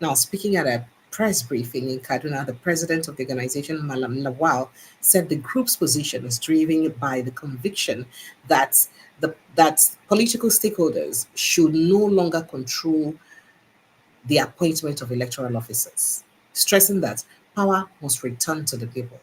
Now, speaking at a press briefing in Kaduna, the president of the organization, Malam Lawal, said the group's position is driven by the conviction that political stakeholders should no longer control the appointment of electoral officers, stressing that power must return to the people.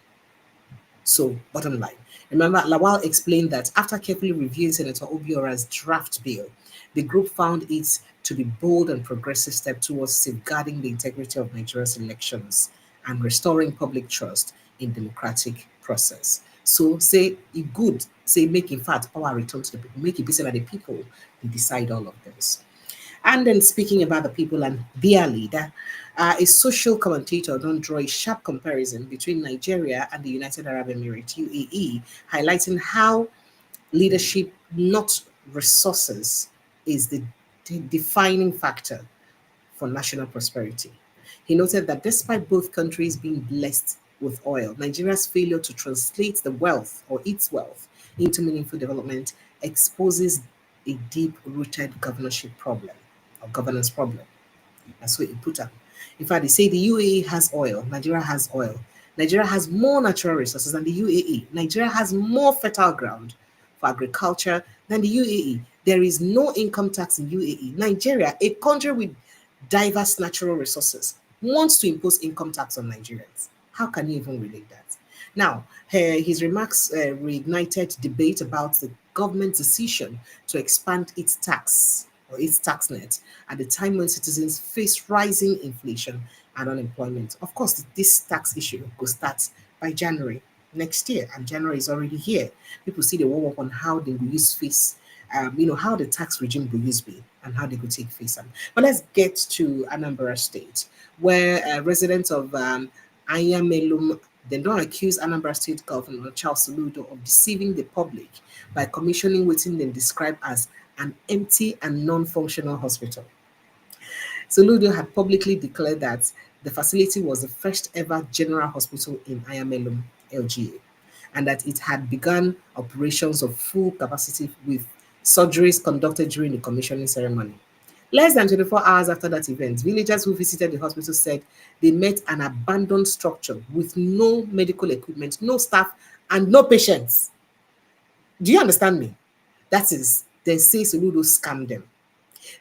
So, bottom line, remember, Lawal explained that after carefully reviewing Senator Obiora's draft bill, the group found it to be bold and progressive step towards safeguarding the integrity of Nigeria's elections and restoring public trust in democratic process. So say it good, say make in fact power return to the people, make it be said that the people they decide all of this. And then speaking about the people and their leader, a social commentator don't draw a sharp comparison between Nigeria and the United Arab Emirates, UAE, highlighting how leadership, not resources, is the defining factor for national prosperity. He noted that despite both countries being blessed with oil. Nigeria's failure to translate the wealth or its wealth into meaningful development exposes a deep-rooted governorship problem or governance problem. That's what he put up. In fact, they say the UAE has oil, Nigeria has oil. Nigeria has more natural resources than the UAE. Nigeria has more fertile ground for agriculture than the UAE. There is no income tax in UAE. Nigeria, a country with diverse natural resources, wants to impose income tax on Nigerians. How can you even relate that? Now, his remarks reignited debate about the government's decision to expand its tax or its tax net at the time when citizens face rising inflation and unemployment. Of course, this tax issue will start by January next year, and January is already here. People see the warm up on how they will use face, how the tax regime will use be and how they could take face. But let's get to Anambra State, where residents of Ayamelum they don't accuse Anambra State Governor Charles Soludo of deceiving the public by commissioning what they describe as an empty and non-functional hospital. Soludo had publicly declared that the facility was the first ever general hospital in Ayamelum, LGA, and that it had begun operations of full capacity with surgeries conducted during the commissioning ceremony. Less than 24 hours after that event, villagers who visited the hospital said they met an abandoned structure with no medical equipment, no staff, and no patients. Do you understand me? That is, they say Soludo scammed them.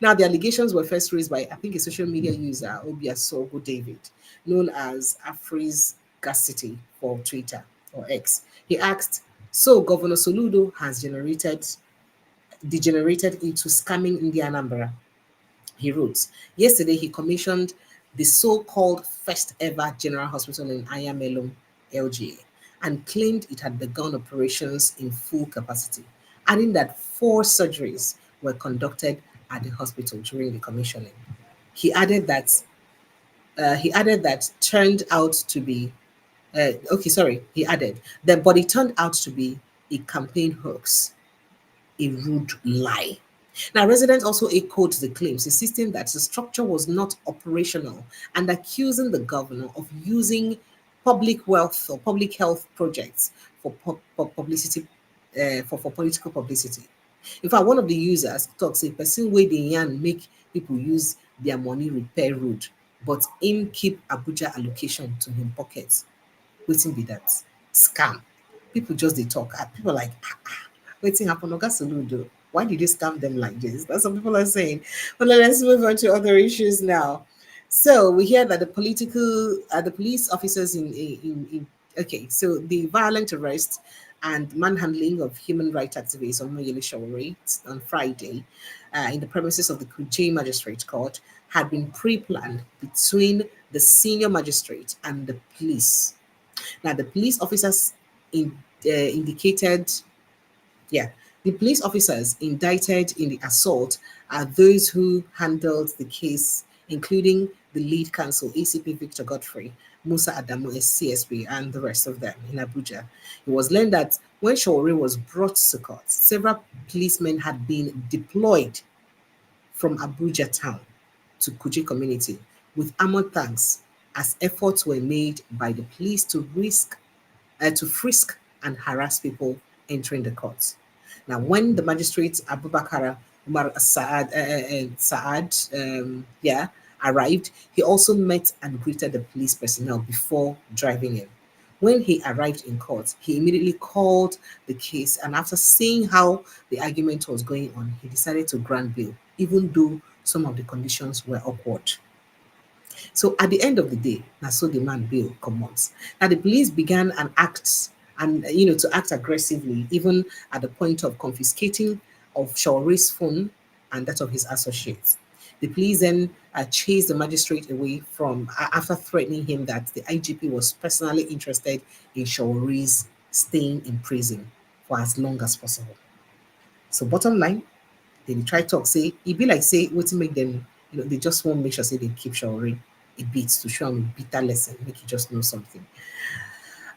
Now, the allegations were first raised by, I think, a social media user, Obiasogo David, known as Afris Gas City for Twitter or X. He asked, so Governor Soludo has degenerated into scamming in the Anambra. He wrote, yesterday he commissioned the so-called first ever general hospital in Ayamelum, LGA, and claimed it had begun operations in full capacity, adding that 4 surgeries were conducted at the hospital during the commissioning. He added that turned out to be he added that, but it turned out to be a campaign hoax, a rude lie. Now, residents also echoed the claims, insisting that the structure was not operational and accusing the governor of using public wealth or public health projects for publicity, for political publicity. In fact, one of the users talks a person where the yan make people use their money repair road, but him keep Abuja allocation to him pockets. Waiting be that scam. People just they talk. People like waiting happen. Oga Soludo. Why did you scam them like this? That's what people are saying. But let's move on to other issues now. So we hear that the police officers in okay, so the violent arrest and manhandling of human rights activists on Moyele Shawari on Friday in the premises of the Kuje Magistrate Court had been pre-planned between the senior magistrate and the police. Now, the police officers indicated, yeah, the police officers indicted in the assault are those who handled the case, including the lead counsel, ACP Victor Godfrey, Musa Adamu, CSP, and the rest of them in Abuja. It was learned that when Shawari was brought to court, several policemen had been deployed from Abuja town to Kuje community with armored tanks as efforts were made by the police to frisk and harass people entering the court. Now, when the magistrate Abubakar Umar Saad, arrived, he also met and greeted the police personnel before driving in. When he arrived in court, he immediately called the case, and after seeing how the argument was going on, he decided to grant bail, even though some of the conditions were awkward. So at the end of the day, that's so the man bail commands. Now the police began an act and to act aggressively, even at the point of confiscating of Shawari's phone and that of his associates. The police then chased the magistrate away from after threatening him that the IGP was personally interested in Shawari's staying in prison for as long as possible. So bottom line, they try talk say it be like say what to make them, they just want to make sure say they keep Shawari a bit to show them a bitter lesson, make you just know something.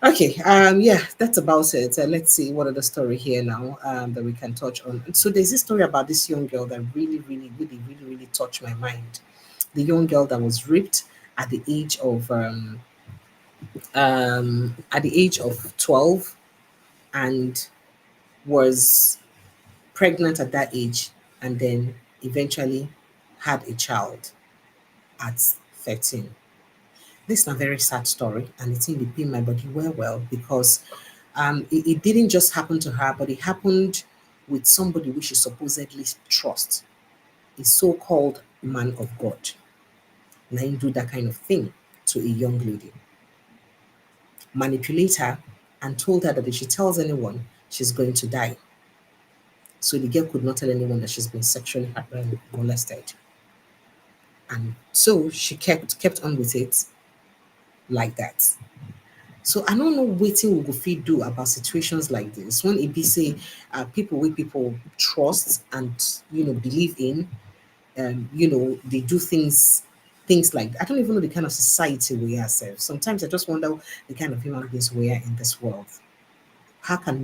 Okay, yeah, that's about it. Let's see what other story here now that we can touch on. So there's this story about this young girl that really touched my mind. The young girl that was raped at the age of at the age of 12 and was pregnant at that age, and then eventually had a child at 13. This is a very sad story, and it's in the pain my body well because it didn't just happen to her, but it happened with somebody which she supposedly trust, a so-called man of God. Now him do that kind of thing to a young lady, manipulate her, and told her that if she tells anyone, she's going to die. So the girl could not tell anyone that she's been sexually molested. And so she kept on with it like that. So I don't know what we go fit do about situations like this when it be say people with people trust and believe in, they do things like I don't even know the kind of society we are. Sometimes I just wonder the kind of human beings we are in this world. How can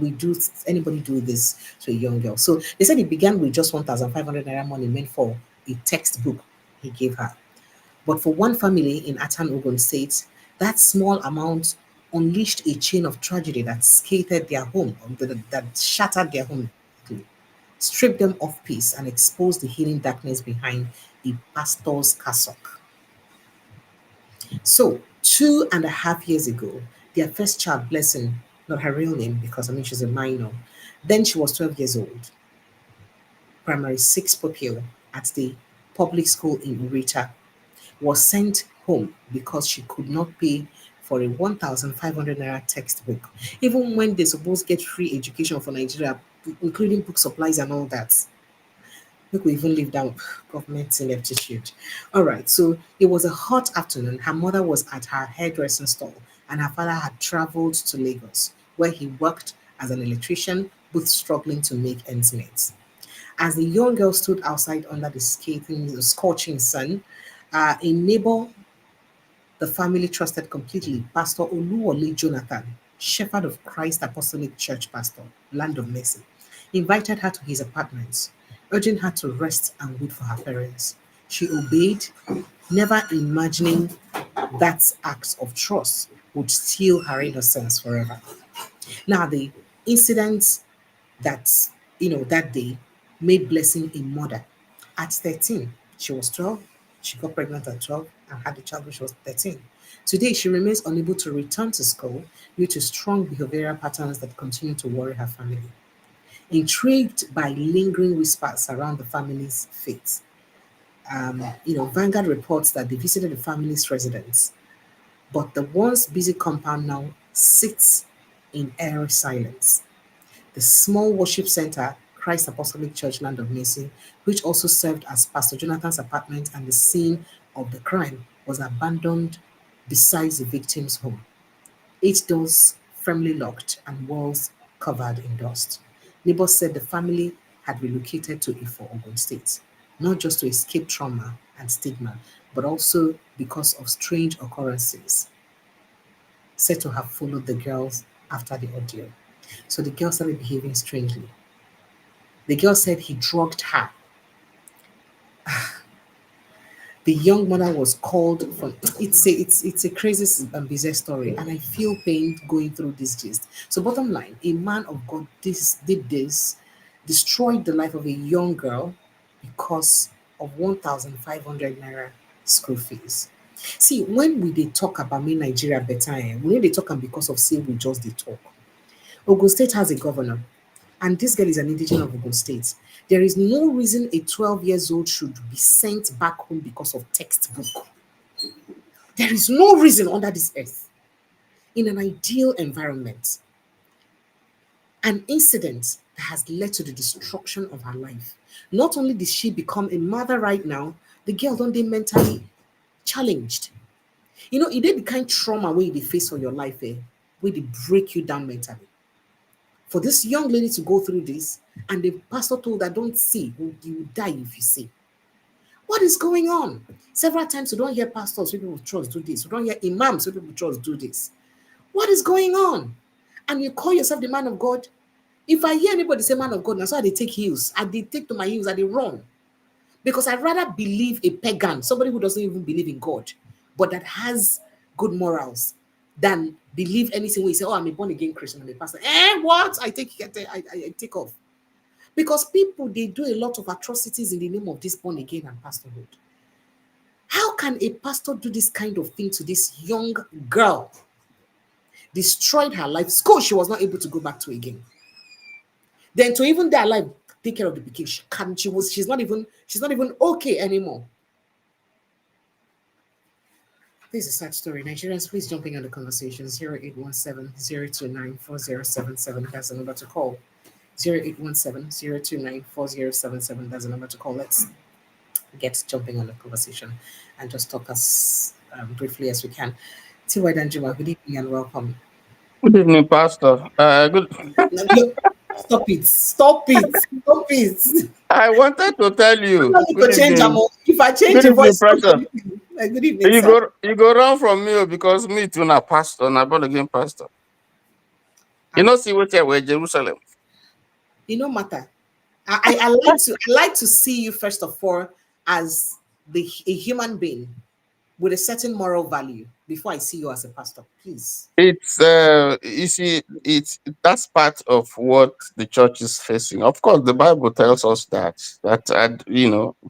anybody do this to a young girl? So they said it began with just 1,500 naira money meant for a textbook he gave her. But for one family in Atan, Ogun State, that small amount unleashed a chain of tragedy that skated their home, that shattered their home, stripped them of peace, and exposed the hidden darkness behind a pastor's cassock. So, 2.5 years ago, their first child, Blessing, not her real name because I mean she's a minor, then she was 12 years old, primary six pupil at the public school in Urita, was sent home because she could not pay for a 1,500 naira textbook, even when they supposed get free education for Nigeria, including book supplies and all that. We could even leave down government ineptitude. All right, so it was a hot afternoon. Her mother was at her hairdressing store, and her father had traveled to Lagos, where he worked as an electrician, both struggling to make ends meet. As the young girl stood outside under the scorching sun, a neighbor the family trusted completely, Pastor Oluwole Jonathan, shepherd of Christ Apostolic Church pastor, Land of Mercy, invited her to his apartments, urging her to rest and wait for her parents. She obeyed, never imagining that act of trust would steal her innocence forever. Now, the incident that, that day made Blessing a mother. At 13, she was 12. She got pregnant at 12 and had a child when she was 13. Today, she remains unable to return to school due to strong behavioral patterns that continue to worry her family. Intrigued by lingering whispers around the family's fate, Vanguard reports that they visited the family's residence, but the once busy compound now sits in eerie silence. The small worship center, Christ Apostolic Church Land of Mercy, which also served as Pastor Jonathan's apartment and the scene of the crime, was abandoned beside the victim's home. 8 doors firmly locked and walls covered in dust. Neighbors said the family had relocated to Ifo, Ogun State, not just to escape trauma and stigma, but also because of strange occurrences said to have followed the girls after the ordeal. So the girl started behaving strangely. The girl said he drugged her. The young mother was called from. It's a crazy and bizarre story, and I feel pain going through this gist. So bottom line, a man of God did this, destroyed the life of a young girl because of 1,500 naira school fees. See, when we dey talk about me Nigeria better, we no dey talk am because of say we just dey talk. Ogun State has a governor, and this girl is an indigenous of Ogun State. There is no reason a 12 years old should be sent back home because of textbook. There is no reason under this earth. In an ideal environment, an incident that has led to the destruction of her life. Not only did she become a mother right now, the girl don't dey mentally challenged. It did the kind trauma where you face for your life, where they break you down mentally. For this young lady to go through this, and the pastor told her, don't see, you will die if you see. What is going on? Several times you don't hear pastors, people with trust do this. You don't hear imams, people with trust do this. What is going on? And you call yourself the man of God? If I hear anybody say man of God, that's why they take heels. I they take to my heels, I they run. Because I'd rather believe a pagan, somebody who doesn't even believe in God, but that has good morals, than believe anything when you say, oh, I'm a born again Christian, I'm a pastor. What? I take off. Because people, they do a lot of atrocities in the name of this born again and pastorhood. How can a pastor do this kind of thing to this young girl? Destroyed her life. School she was not able to go back to again. Then to even die alive, take care of the pikin. She's not even okay anymore. This is a sad story. Nigerians, please jump in on the conversation. 0817-029-4077. That's the number to call. 0817-029-4077. That's the number to call. Let's get jumping on the conversation and just talk as briefly as we can. T.Y. Danjuma, good evening and welcome. Good evening, Pastor. Good. Look, stop it. Stop it. Stop it. I wanted to tell you. Good evening. If I change Good the evening, voice, Pastor. good evening, sir. You go run from me because me too na pastor, na born again pastor. You know, see what we're Jerusalem. It no matter. I like to see you first of all as a human being with a certain moral value before I see you as a pastor, please. It's you see, that's part of what the church is facing. Of course, the Bible tells us that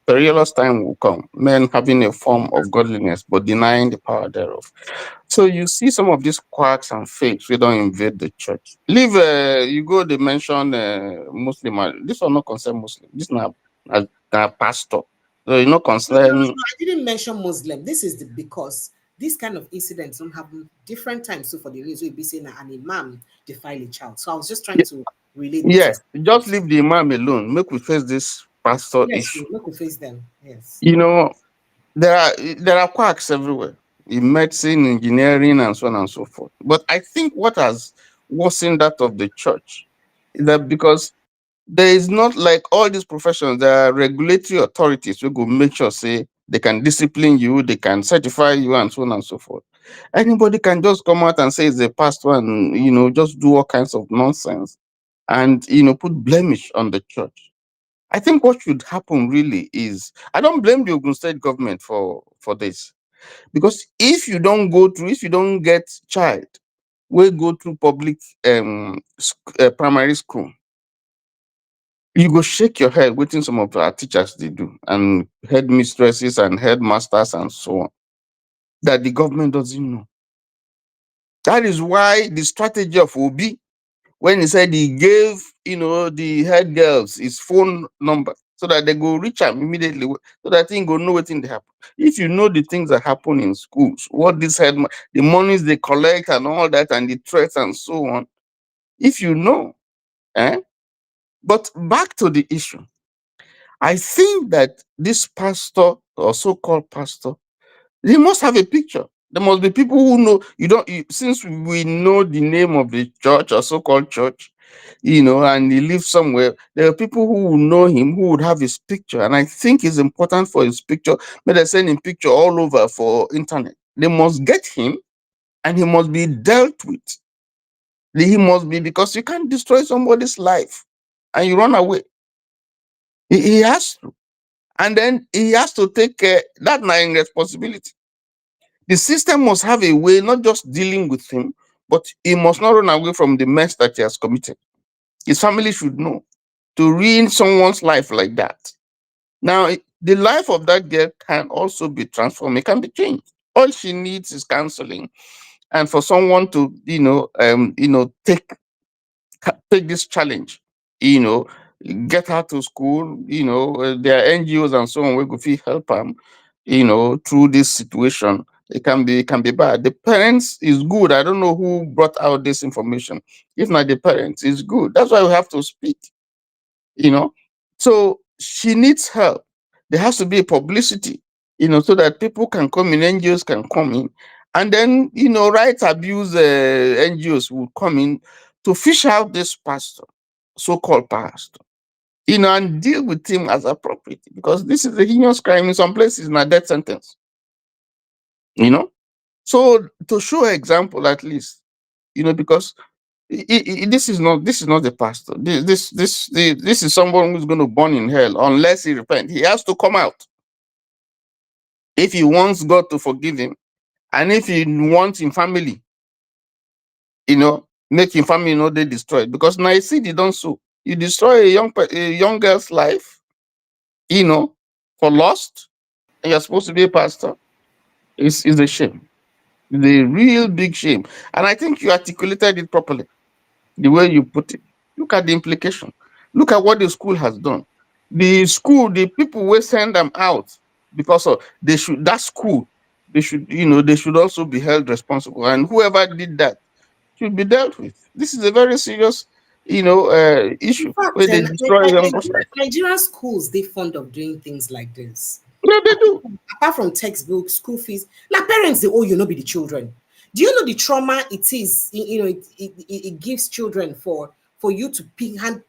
perilous time will come, men having a form of godliness but denying the power thereof. So you see some of these quacks and fakes we don't invade the church. Leave you go they mention Muslim. This one not concern Muslim. This not a pastor. So you know concern. No, I didn't mention Muslim. This is because this kind of incidents don't happen different times. So for the news, we'll be saying that an imam defile a child. So I was just trying to relate. Yes, just leave the imam alone. Make we face this pastor issue. Make we face them. Yes. You know, there are quacks everywhere in medicine, engineering, and so on and so forth. But I think what has worsened that of the church is that because there is not like all these professions, there are regulatory authorities who go make sure say they can discipline you, they can certify you, and so on and so forth. Anybody can just come out and say it's a pastor and just do all kinds of nonsense and put blemish on the church. I think what should happen really is I don't blame the Ogun State government for this, because if you don't get child will go through public primary school, you go shake your head waiting some of our teachers they do and headmistresses and headmasters and so on that the government doesn't know. That is why the strategy of Obi, when he said he gave the head girls his phone number so that they go reach him immediately, so that thing go know what thing they happen. If you know the things that happen in schools, what this the monies they collect and all that and the threats and so on, if you know, But back to the issue. I think that this pastor or so-called pastor, they must have a picture. There must be people who know. Since we know the name of the church or so-called church, and he lives somewhere, there are people who will know him, who would have his picture. And I think it's important for his picture. But they send him picture all over for internet. They must get him, and he must be dealt with. He must be, because you can't destroy somebody's life and you run away. He has to. And then he has to take care. That's not in responsibility. The system must have a way, not just dealing with him, but he must not run away from the mess that he has committed. His family should know to ruin someone's life like that. Now, the life of that girl can also be transformed. It can be changed. All she needs is counseling, and for someone to, take this challenge, get her to school, there are NGOs and so on we go fit help them, through this situation. It can be bad. The parents is good. I don't know who brought out this information. If not the parents, it's good. That's why we have to speak, So she needs help. There has to be a publicity, so that people can come in, NGOs can come in, and then rights abuse NGOs will come in to fish out this pastor, so-called pastor, and deal with him as appropriate, because this is a heinous crime. In some places, in a death sentence. So to show example, at least, because this is not the pastor. This is someone who's going to burn in hell unless he repent. He has to come out if he wants God to forgive him, and if he wants his family making family they destroyed. Because now you see they don't so. You destroy a young girl's life, for lust, and you're supposed to be a pastor. It's a shame. It's a real big shame. And I think you articulated it properly, the way you put it. Look at the implication. Look at what the school has done. The people will send them out because of that school, they should also be held responsible. And whoever did that should be dealt with. This is a very serious, In issue fact, where they destroy young person. Nigerian schools, they fond of doing things like this. Yeah, they do. Apart from textbooks, school fees, now parents, they owe you, not be the children. Do you know the trauma it is? It gives children for you to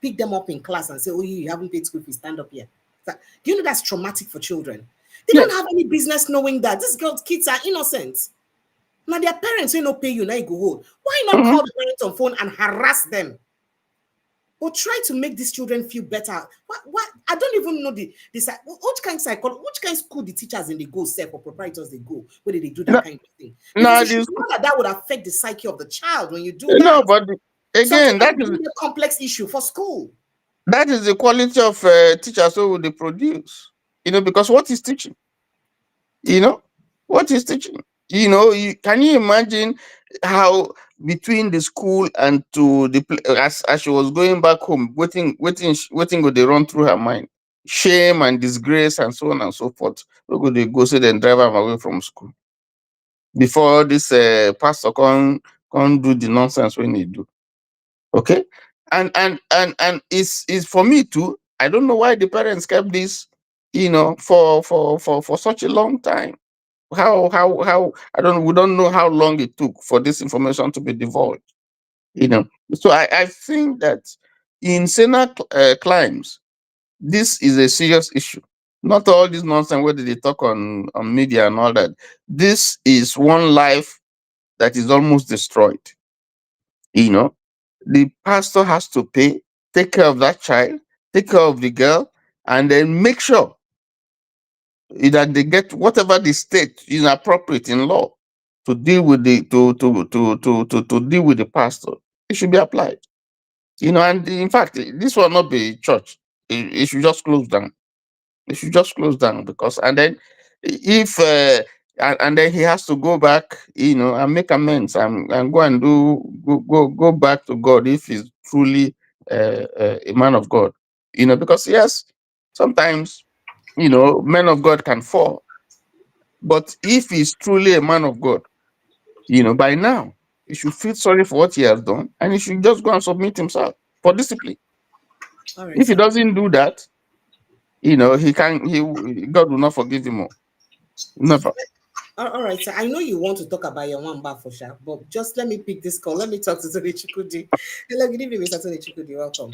pick them up in class and say, "Oh, you haven't paid school fees, stand up here." Do you know that's traumatic for children? They don't have any business knowing that these kids are innocent. Now their parents will not pay you, now you go home. Why not call the parents on phone and harass them? Or try to make these children feel better. What? I don't even know which kind of which kind of school the teachers in they go set or proprietors they go, where they do that kind of thing. Because you should know that would affect the psyche of the child when you do that. No, but again, that is a complex issue for school. That is the quality of teachers who they produce. Because what is teaching? What is teaching? Can you imagine how between the school and to as she was going back home, waiting would they run through her mind? Shame and disgrace and so on and so forth. Where could they go say then drive them away from school? Before this pastor can do the nonsense when he do. Okay? And it's for me too. I don't know why the parents kept this, for such a long time. How we don't know how long it took for this information to be divulged. So I think that in Sena climes, this is a serious issue. Not all this nonsense where they talk on media and all that. This is one life that is almost destroyed. The pastor has to take care of that child, take care of the girl, and then make sure that they get whatever the state is appropriate in law to deal with to deal with the pastor. It should be applied. And in fact, this will not be church. It should just close down. It should just close down because and then if and then he has to go back, and make amends and go and go back to God if he's truly a man of God. Because yes, sometimes men of God can fall, but if he's truly a man of God, by now he should feel sorry for what he has done and he should just go and submit himself for discipline. If he doesn't do that, God will not forgive him more. Never. All right, so I know you want to talk about your one bar for sure, but just let me pick this call. Let me talk to Tony Chikudi. Hello, good evening, Mr. Tony Chikudi. Welcome.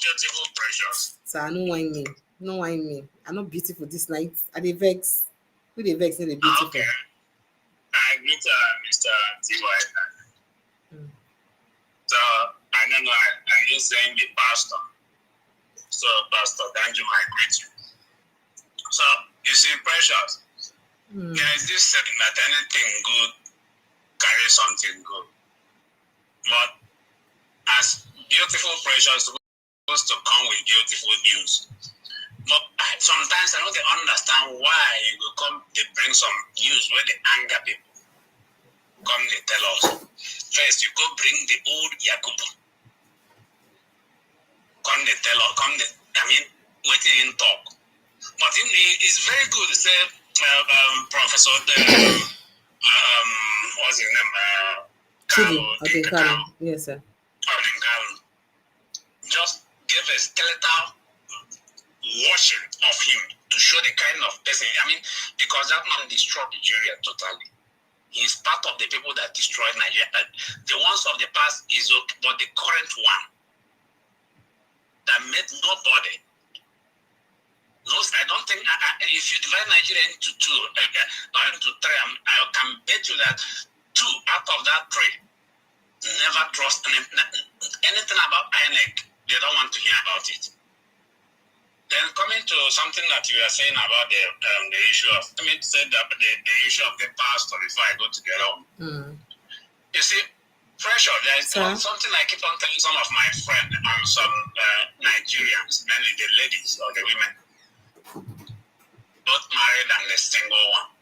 Beautiful, precious. So I don't whine me. No whine me. I'm not beautiful this night. Are they vex? Who they vex? They beautiful. Okay. I greet Mr. T.Y. So I don't know. I just saying the pastor. So Pastor Danjuma, I greet you. So you see, precious. There is this saying that anything good carries something good. But as beautiful, precious supposed to come with beautiful news. But sometimes I don't understand why you go come, they bring some news where they anger people. Come, they tell us. First, you go bring the old Yakubu. Come, they tell us. Waiting in talk. But it's very good to say, Professor, what's his name? Kanu. Yes, sir. Just give a skeletal washing of him to show the kind of person. Because that man destroyed Nigeria totally. He's part of the people that destroyed Nigeria. The ones of the past is okay, but the current one that made nobody. I don't think if you divide Nigeria into two, or into three, I can bet you that 2 out of that 3 never trust anything about INEC. They don't want to hear about it. Then coming to something that you are saying about the issue of, let me say that the issue of the pastor before I go to the other one. You see, pressure, there is something I keep on telling some of my friends and some Nigerians, mainly the ladies or the women, both married and the single one.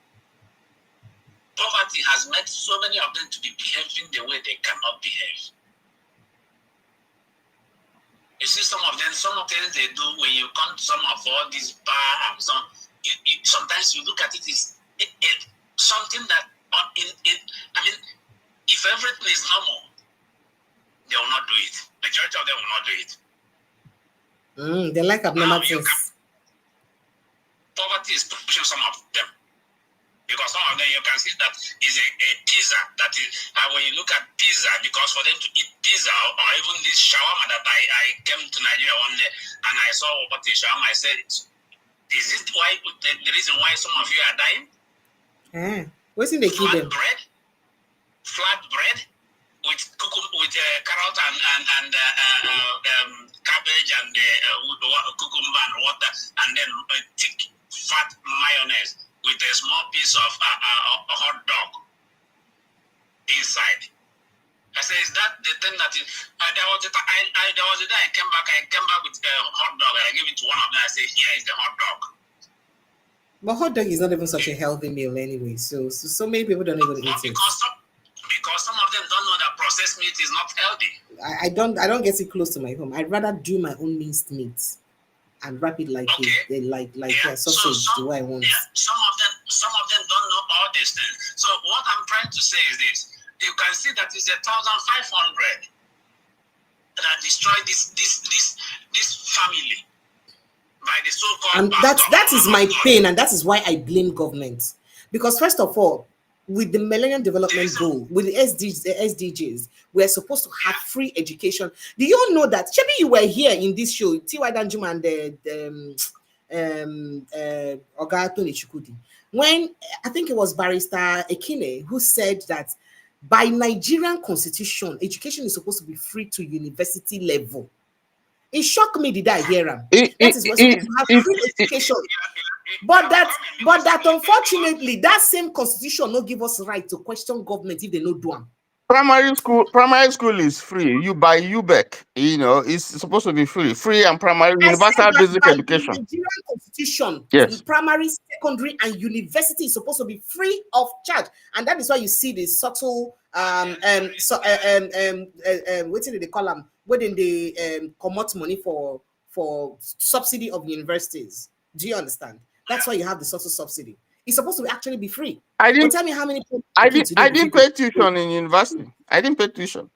Poverty has made so many of them to be behaving the way they cannot behave. You see, some of things they do when you come to some of all these bar and sometimes you look at it is something that I mean, if everything is normal, they will not do it. Majority of them will not do it. They like abnormal things. Poverty is pushing some of them. Because some of them, you can see that is a pizza. That is, when you look at pizza, because for them to eat pizza or even this shawarma that I came to Nigeria one day and I saw what is shawarma, I said, is it why the reason why some of you are dying? What's in the kingdom? Flat bread with carrot and cabbage and cucumber and water, and then thick fat mayonnaise with a small piece of a hot dog inside. I said, is that the thing that is? There was a day I came back with a hot dog. I gave it to one of them. I said, here is the hot dog. But hot dog is not even such a healthy meal anyway. So many people don't even eat it. Because some of them don't know that processed meat is not healthy. I don't get it close to my home. I'd rather do my own minced meat and wrap it like sausage the way I want. Yeah, some of them don't know all these things. So what I'm trying to say is this: you can see that it's 1,500 that destroyed this family by the so-called. And that is my pain, and that is why I blame government. Because first of all, with the Millennium Development Goal, with the SDGs, we're supposed to have free education. Do you know that? Maybe you were here in this show, T.Y. Danjuma and Oga Tony Chukwudi, when I think it was Barrister Ekine who said that by Nigerian constitution, education is supposed to be free to university level. It shocked me. Did I hear him? That is what's supposed to have free education. But that unfortunately, that same constitution not give us right to question government if they no do them. Primary school is free. You buy UBEC, it's supposed to be free and primary universal basic education. The Nigerian constitution, yes, primary, secondary, and university is supposed to be free of charge, and that is why you see the subtle what did they call them? Whether they come out money for subsidy of universities. Do you understand? That's why you have the subtle subsidy. It's supposed to actually be free. Tell me how many people I didn't pay tuition in university. I didn't pay tuition.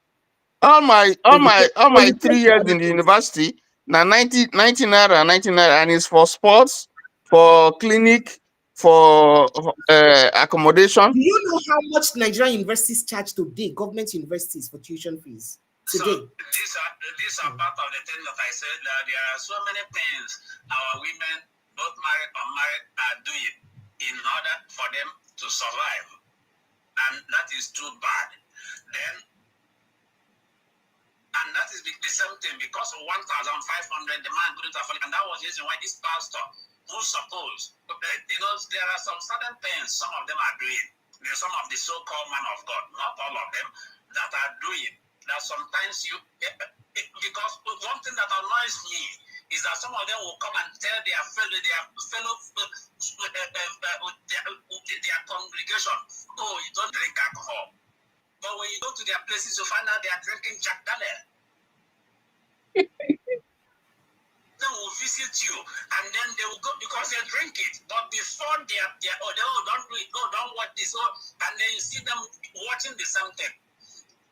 All my 3 years in the university, now 90 naira, and it's for sports, for clinic, for accommodation. Do you know how much Nigerian universities charge today, government universities, for tuition fees today? So these are part of the things that I said, that there are so many things our women, both married or unmarried, are doing in order for them to survive, and that is too bad. And that is the same thing, because of 1,500, the man couldn't afford it, and that was the reason why this pastor, who supposed, there are some certain things some of them are doing. There are some of the so-called man of God, not all of them, that are doing that. Sometimes because one thing that annoys me is that some of them will come and tell their congregation, oh, you don't drink alcohol. But when you go to their places, you find out they are drinking Jack Daniel. They will visit you, and then they will go because they drink it. But before they don't do it, don't watch this, and then you see them watching the same thing.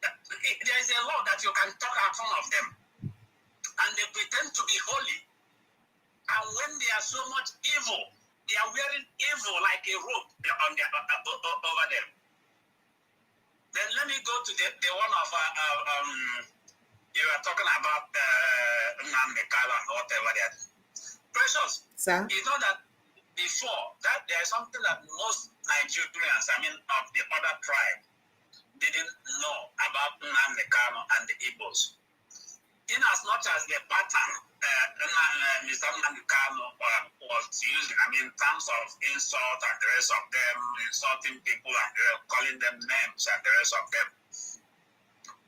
There is a law that you can talk at some of them, and they pretend to be holy. And when they are so much evil, they are wearing evil like a robe on their over them. Then let me go to the one of you are talking about Nnamdi Kanu and whatever that. Precious, sir, you know that before that there is something that most Nigerians, of the other tribe, didn't know about Nnamdi Kanu and the Igbos. In as much as the pattern Mr. Nnamdi Kanu was using, in terms of insult and the rest of them, insulting people and calling them names and the rest of them.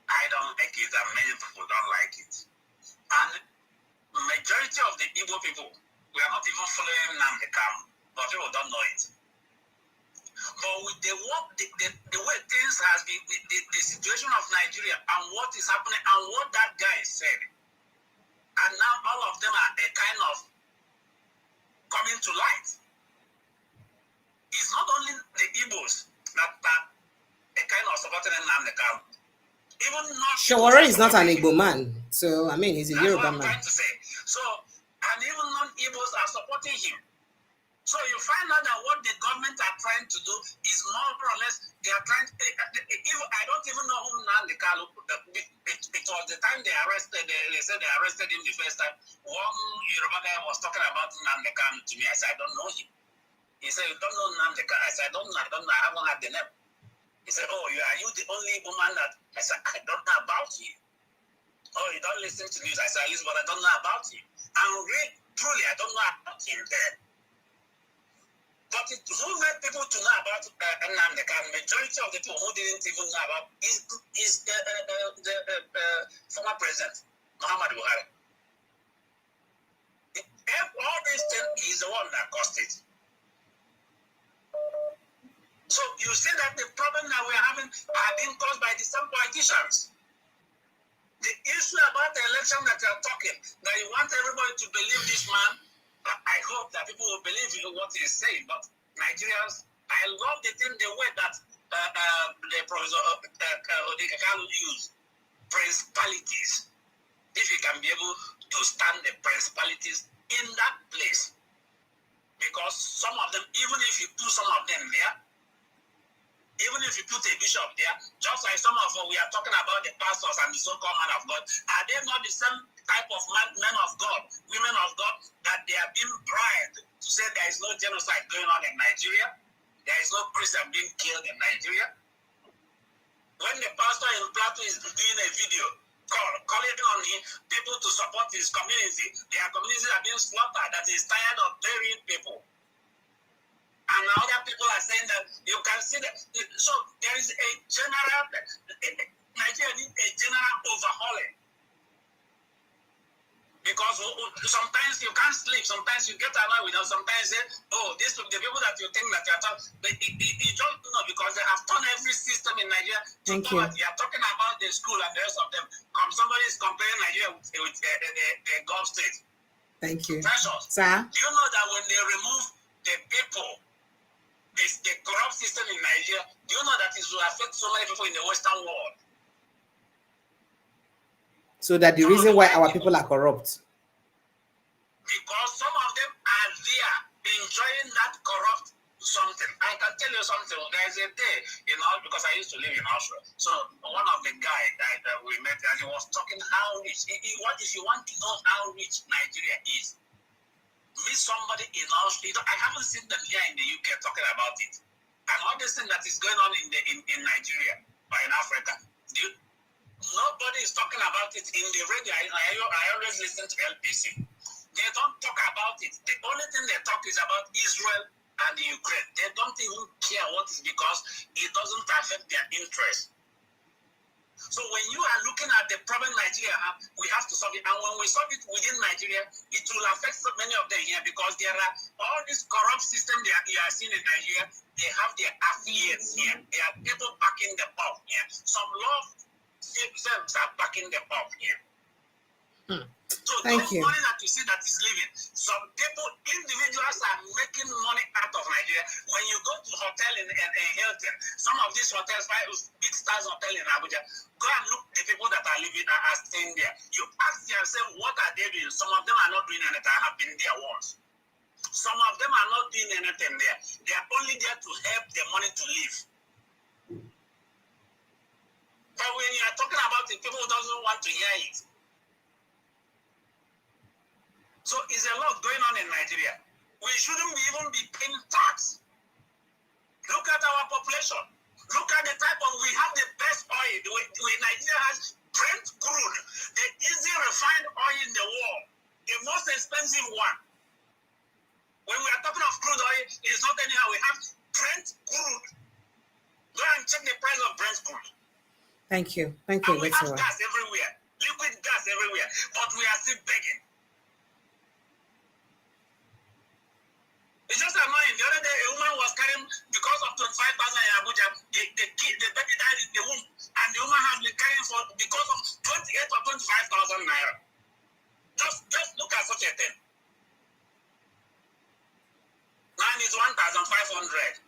I don't like it, and many people don't like it. And majority of the Igbo people, we are not even following Nnamdi Kanu, but people don't know it. But with the way things has been, the situation of Nigeria and what is happening and what that guy said, and now all of them are a kind of coming to light. It's not only the Igbos that are a kind of supporting Nnamdi Kanu. Even not Shawara is not an Igbo man, so he's a Yoruba man. Trying to say. So, and even non-Igbos are supporting him. So you find out that what the government are trying to do is more or less they are trying. I don't even know who Nnamdi Kanu. It was the time they arrested. They said they arrested him the first time. One Yoruba guy was talking about Nnamdi Kanu to me. I said I don't know him. He said you don't know Nnamdi Kanu. I said I don't know. I haven't had the name. He said, oh, are you the only woman that? I said I don't know about you. Oh, you don't listen to news. I said I listen, but I don't know about you. And really, truly, I don't know about him there. But who made people to know about Nnamdi Kanu? Majority of the people who didn't even know about is the former president, Muhammadu Buhari. All these things, he's the one that caused it. So you see that the problem that we're having are being caused by the same politicians. The issue about the election that you're talking, that you want everybody to believe this man, I hope that people will believe in what he's saying. But Nigerians, I love the way that the Professor Kanu used principalities. If you can be able to stand the principalities in that place, because some of them, even if you put some of them there, even if you put a bishop there, just like some of we are talking about the pastors and the so-called man of God, are they not the same type of men of God, women of God, that they are being bribed to say there is no genocide going on in Nigeria? There is no Christian being killed in Nigeria? When the pastor in Plateau is doing a video calling on people to support his community, their communities are being slaughtered, that he's tired of burying people. And other people are saying that you can see that. So there is a general, Nigeria needs a general overhauling. Because sometimes you can't sleep, sometimes you get annoyed with them, sometimes say, oh, the people that you think that you're talking, you don't know because they have turned every system in Nigeria to poverty. You are talking about the school and the rest of them. Somebody is comparing Nigeria with the Gulf state. Thank you. Precious. Sir? Do you know that when they remove the people, the corrupt system in Nigeria, do you know that it will affect so many people in the Western world? So that the reason why our people are corrupt. Because some of them are there enjoying that corrupt something. I can tell you something. There is a day, because I used to live in Austria. So one of the guys that we met, and he was talking how rich. What if you want to know how rich Nigeria is? Meet somebody in Austria. I haven't seen them here in the UK talking about it. And all this thing that is going on in Nigeria or in Africa, nobody is talking about it in the radio. I always listen to LPC. They don't talk about it. The only thing they talk is about Israel and the Ukraine. They don't even care what is, because it doesn't affect their interest. So when you are looking at the problem Nigeria have, we have to solve it. And when we solve it within Nigeria, it will affect so many of them here, because there are all this corrupt system you are seeing in Nigeria. They have their affiliates here. They are people backing the pop here. Some law firms are backing the pop here. So Thank those you. money that you see that is leaving, some people, individuals are making money out of Nigeria. When you go to hotel in Hilton, some of these hotels, big stars hotel in Abuja, go and look the people that are living are staying there. You ask yourself, what are they doing? Some of them are not doing anything. I have been there once. Some of them are not doing anything there. They are only there to help the money to live. But when you are talking about it, people doesn't want to hear it. So it's a lot going on in Nigeria. We shouldn't even be paying tax. Look at our population. Look at the type of, we have the best oil. Nigeria has Brent crude, the easy refined oil in the world. Thank you. Thank And you, we have Betty. gas everywhere, liquid gas everywhere, but we are still begging. It's just annoying. The other day, a woman was carrying, because of 25,000 in Abuja, the baby died in the womb, and the woman has been carrying for because of 28 or 25,000 naira. Just look at such a thing. Mine is 1,500.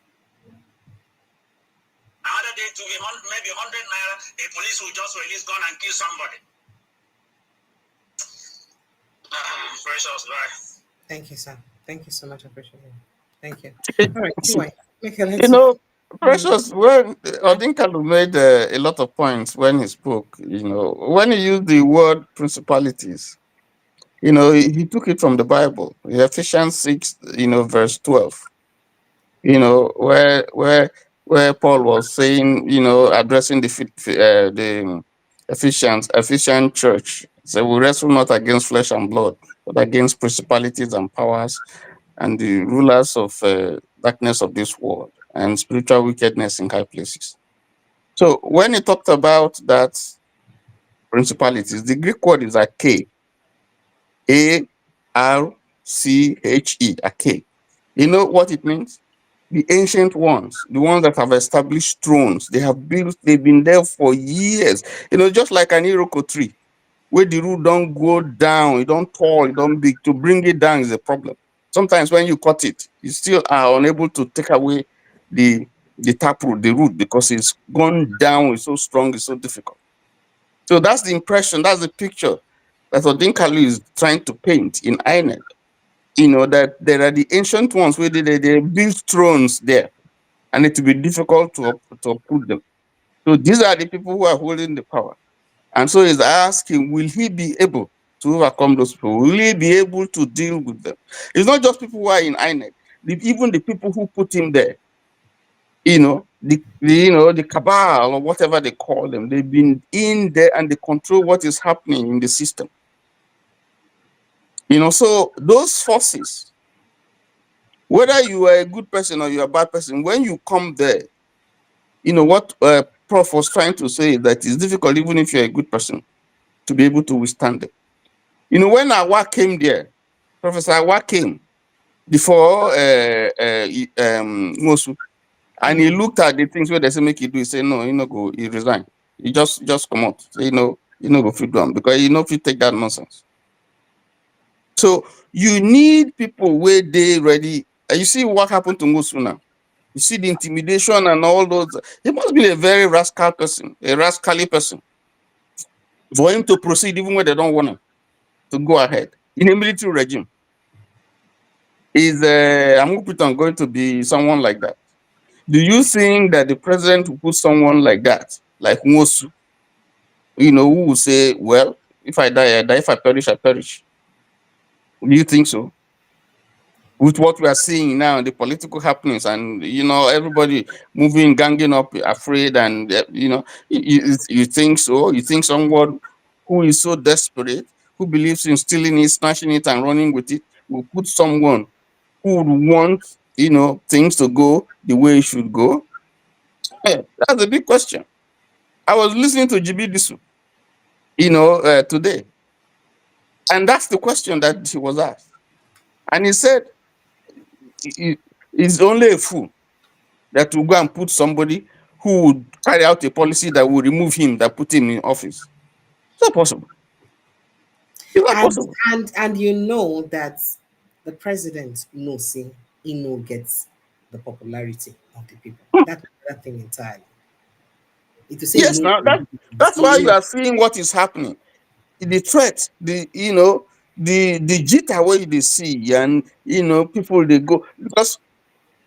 Another day to be maybe 100 naira, a police will just release gun and kill somebody. Precious life. Thank you, sir. Thank you so much. I appreciate it. Thank you. It- All right, TY. Make a you let's know, Precious, when Odinkalu made a lot of points when he spoke, when he used the word principalities, he took it from the Bible, Ephesians 6, verse 12, where Paul was saying, addressing the Ephesian church. So we wrestle not against flesh and blood, but against principalities and powers and the rulers of darkness of this world and spiritual wickedness in high places. So when he talked about that principalities, the Greek word is arche, Arche, arche. You know what it means? The ancient ones, the ones that have established thrones, they've been there for years. Just like an Iroko tree, where the root don't go down, it don't tall, it don't big. To bring it down is a problem. Sometimes when you cut it, you still are unable to take away the taproot, the root, because it's gone down, it's so strong, it's so difficult. So that's the impression, that's the picture that Odinkalu is trying to paint in INEC. That there are the ancient ones where they built thrones there, and it will be difficult to uproot them. So these are the people who are holding the power. And so he's asking, will he be able to overcome those people? Will he be able to deal with them? It's not just people who are in INEC, even the people who put him there, the cabal or whatever they call them, they've been in there and they control what is happening in the system. So those forces, whether you are a good person or you're a bad person, when you come there, what Prof was trying to say is that it's difficult, even if you're a good person, to be able to withstand them. When Awa came there, Professor Awa came before Mosu, and he looked at the things where they say make you do. He said, no, go, he resigned. He just come out. Say, go fit do am because if you take that nonsense. So you need people where they ready. You see what happened to Mosu now. You see the intimidation and all those. He must be a very rascal person, a rascally person, for him to proceed even when they don't want him to go ahead in a military regime. Is Amupitan going to be someone like that? Do you think that the president will put someone like that, like Mosu, who will say, well, if I die, I die, if I perish, I perish? Do you think so? With what we are seeing now, the political happenings, and everybody moving, ganging up, afraid, and you think so? You think someone who is so desperate, who believes in stealing it, snatching it, and running with it, will put someone who would want things to go the way it should go? That's a big question. I was listening to GB Disu, today, and that's the question that he was asked, and he said he's only a fool that will go and put somebody who would carry out a policy that will remove him, that put him in office. It's not possible. It's not possible. And you know that the president knows he gets the popularity of the people. That's that thing entirely. It to say Yes, no, now that's why you are seeing what is happening. The threat, the jitter where they see, and people they go, because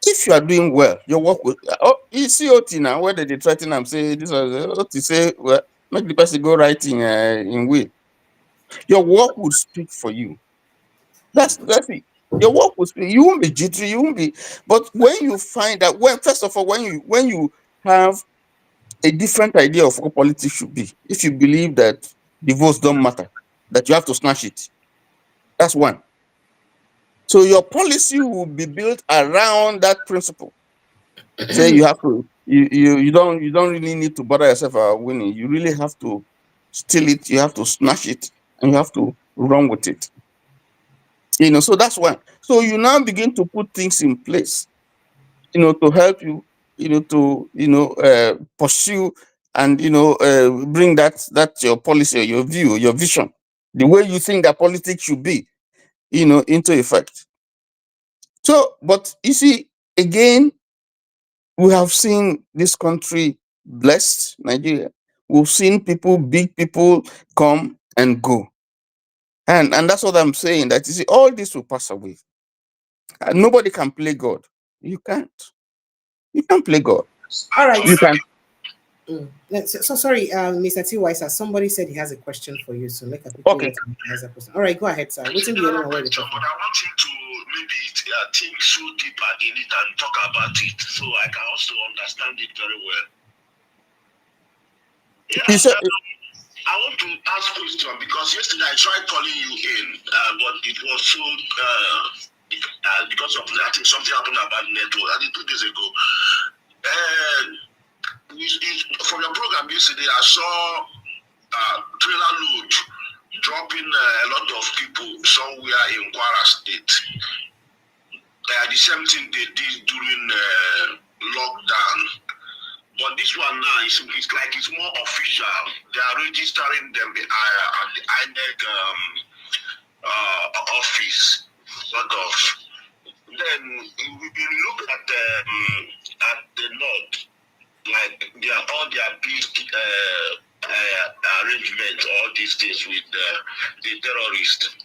if you are doing well, your work will. Oh, you see OT now, whether they threaten them, say this was OT say, well, make the person go right in will. Your work will speak for you. That's it. Your work will speak. You won't be jittery. You won't be. But when you find that, first of all, when you have a different idea of what politics should be, if you believe that the votes don't matter, that you have to snatch it, that's one. So your policy will be built around that principle. Say you have to, you don't really need to bother yourself about winning. You really have to steal it. You have to smash it, and you have to run with it. So that's why. So you now begin to put things in place, to help you, to pursue and bring that your policy, or your view, your vision, the way you think that politics should be, into effect. So, but you see, again, we have seen this country blessed, Nigeria. We've seen big people come and go. And that's what I'm saying, that you see, all this will pass away. And nobody can play God. You can't. You can't play God. All right. You can. So sorry, Mr. T. Weiser, somebody said he has a question for you, so make a quick Okay. has a question. All right, go ahead, sir. What's in the other one? But I want you to maybe think so deeper in it and talk about it, so I can also understand it very well. Yeah, I want to ask a question because yesterday I tried calling you in, but it was so because of I think something happened about network. I did 2 days ago. And from your program yesterday, I saw trailer load dropping a lot of people somewhere in Kwara State. The same thing they did during lockdown. But this one now is like it's more official. They are registering them at the INEC office, sort of. Then we look at the north, like all their big arrangements, all these things with the terrorists,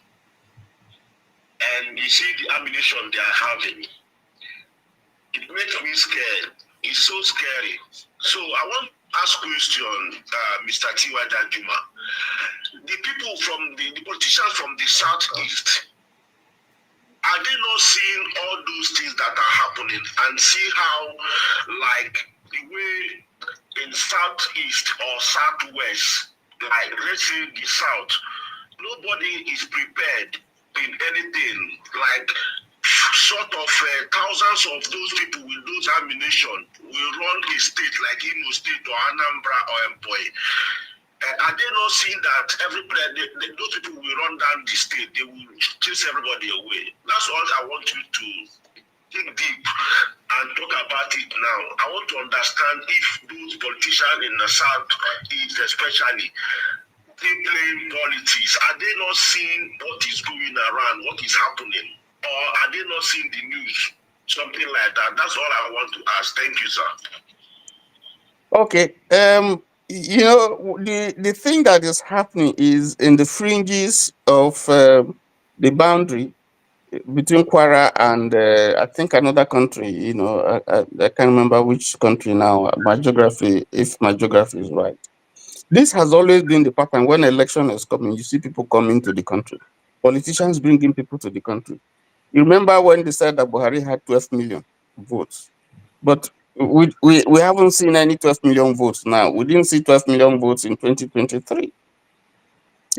and you see the ammunition they are having. It makes me scared. It's so scary. So I want to ask question, Mr. T.Y. Danjuma. The people from the politicians from the southeast, are they not seeing all those things that are happening and see how, like, the way in southeast or southwest, like let's say the south, nobody is prepared in anything, like sort of thousands of those people with those ammunition will run a state like Imo State or Anambra or Employ. Are they not seeing that those people will run down the state, they will chase everybody away? That's all I want you to think deep and talk about it now. I want to understand if those politicians in the south, especially, they playing politics. Are they not seeing what is going around, what is happening? Or are they not seeing the news? Something like that. That's all I want to ask. Thank you, sir. Okay. The thing that is happening is in the fringes of the boundary between Kwara and I think another country. I can't remember which country now. My geography, if my geography is right. This has always been the pattern. When election is coming, you see people coming to the country. Politicians bringing people to the country. You remember when they said that Buhari had 12 million votes, but we haven't seen any 12 million votes now. We didn't see 12 million votes in 2023.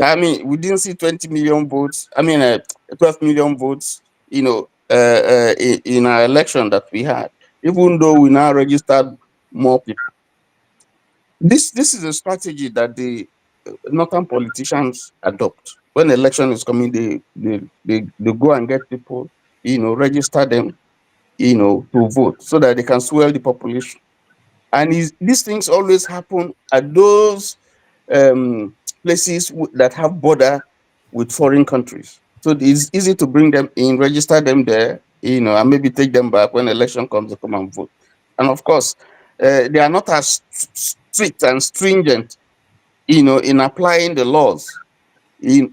I mean, we didn't see 20 million votes. 12 million votes, in our election that we had, even though we now registered more people. This is a strategy that the northern politicians adopt. When election is coming, they go and get people, register them, to vote so that they can swell the population. And these things always happen at those places that have border with foreign countries. So it's easy to bring them in, register them there, and maybe take them back when election comes to come and vote. And of course, they are not as strict and stringent, in applying the laws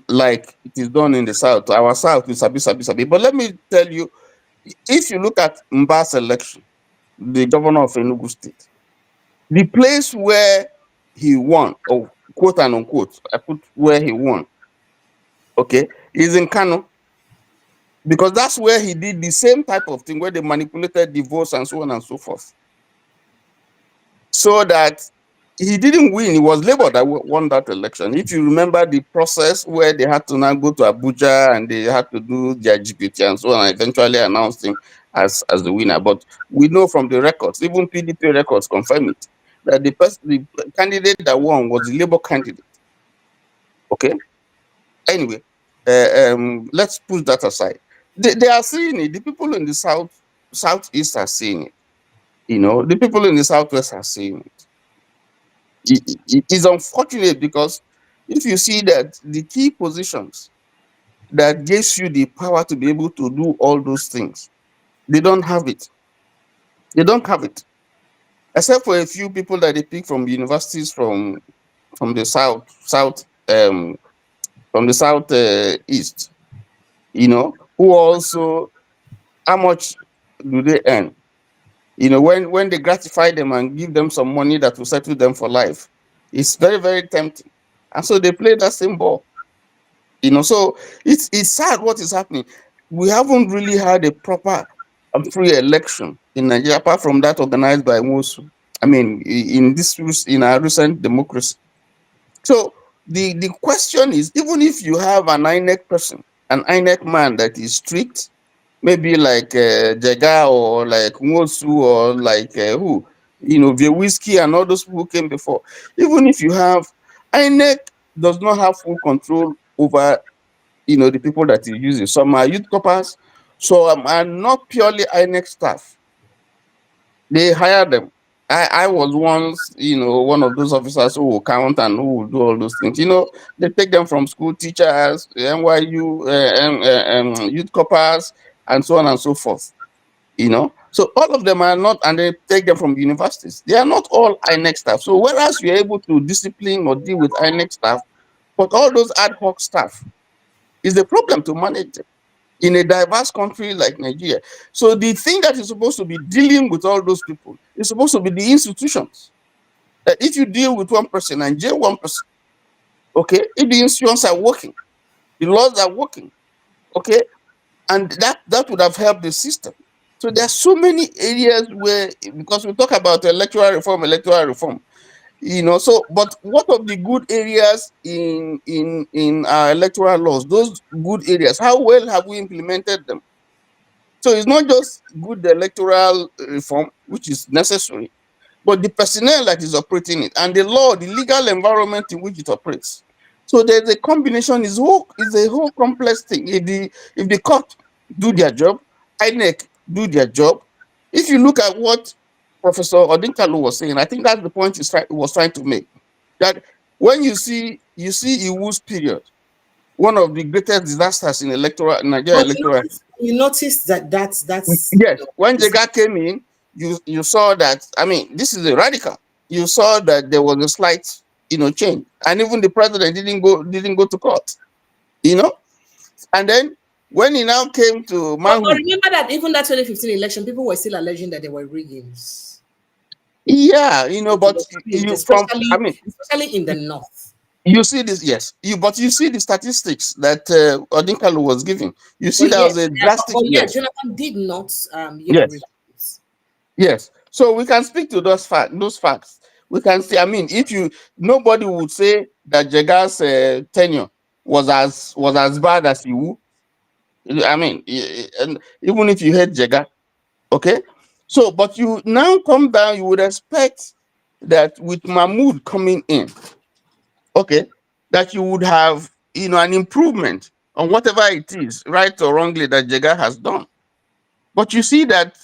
like it is done in the South. Our South is sabi. But let me tell you, if you look at Mba's election, the governor of Enugu State, the place where he won, or quote and unquote, I put where he won, okay, is in Kano, because that's where he did the same type of thing where they manipulated the votes and so on and so forth. So that he didn't win. It was Labour that won that election. If you remember the process where they had to now go to Abuja and they had to do their GPT and so on, and eventually announced him as the winner. But we know from the records, even PDP records confirm it, that the candidate that won was the Labour candidate. Okay. Anyway, let's put that aside. They are seeing it. The people in the southeast are seeing it. The people in the southwest are seeing it. It is unfortunate because if you see that the key positions that gives you the power to be able to do all those things, they don't have it. They don't have it, except for a few people that they pick from universities from the from the south east. Who also, how much do they earn? When they gratify them and give them some money that will settle them for life, it's very, very tempting. And so they play that same ball. So it's sad what is happening. We haven't really had a proper and free election in Nigeria, apart from that organized by Mosu. I mean, in our recent democracy. So the question is, even if you have an INEC person, an INEC man that is strict, maybe like Jega or like Mosu or like Whiskey and all those people who came before. Even if you have, INEC does not have full control over the people that he uses. Some are youth corpers, so are not purely INEC staff. They hire them. I was once, one of those officers who will count and who will do all those things. They take them from school teachers, NYU, youth corpers, and so on and so forth. So all of them are not, and they take them from universities. They are not all INEC staff. So whereas you're able to discipline or deal with INEC staff, but all those ad hoc staff is the problem to manage them in a diverse country like Nigeria. So the thing that is supposed to be dealing with all those people is supposed to be the institutions. That if you deal with one person and jail one person, okay, if the institutions are working, the laws are working, okay, and that would have helped the system. So there are so many areas where, because we talk about electoral reform, so but what of the good areas in our electoral laws? Those good areas, how well have we implemented them? So it's not just good electoral reform, which is necessary, but the personnel that is operating it and the law, the legal environment in which it operates. So there's a combination, is a whole complex thing. If the court do their job, INEC do their job. If you look at what Professor Odinkalu was saying, I think that's the point he was trying to make. That when you see Iwu's period, one of the greatest disasters in Nigeria But electoral. you notice that's Yes, when Jega came in, you saw that. I mean, this is a radical. You saw that there was a slight, change, and even the president didn't go to court, and then when he now came to But manhood. remember that even that 2015 election, people were still alleging that there were riggings. Yeah, but especially in the north. You see this, yes. But you see the statistics that Odinkalu was giving. You see, there was a drastic. Yes. Jonathan did not. Yes. Yes. So we can speak to those facts. We can see. I mean, nobody would say that Jega's tenure was as bad as you. I mean, and even if you hate Jega, okay. So, but you now come down, you would expect that with Mahmoud coming in, okay, that you would have, an improvement on whatever it is, right or wrongly, that Jega has done. But you see that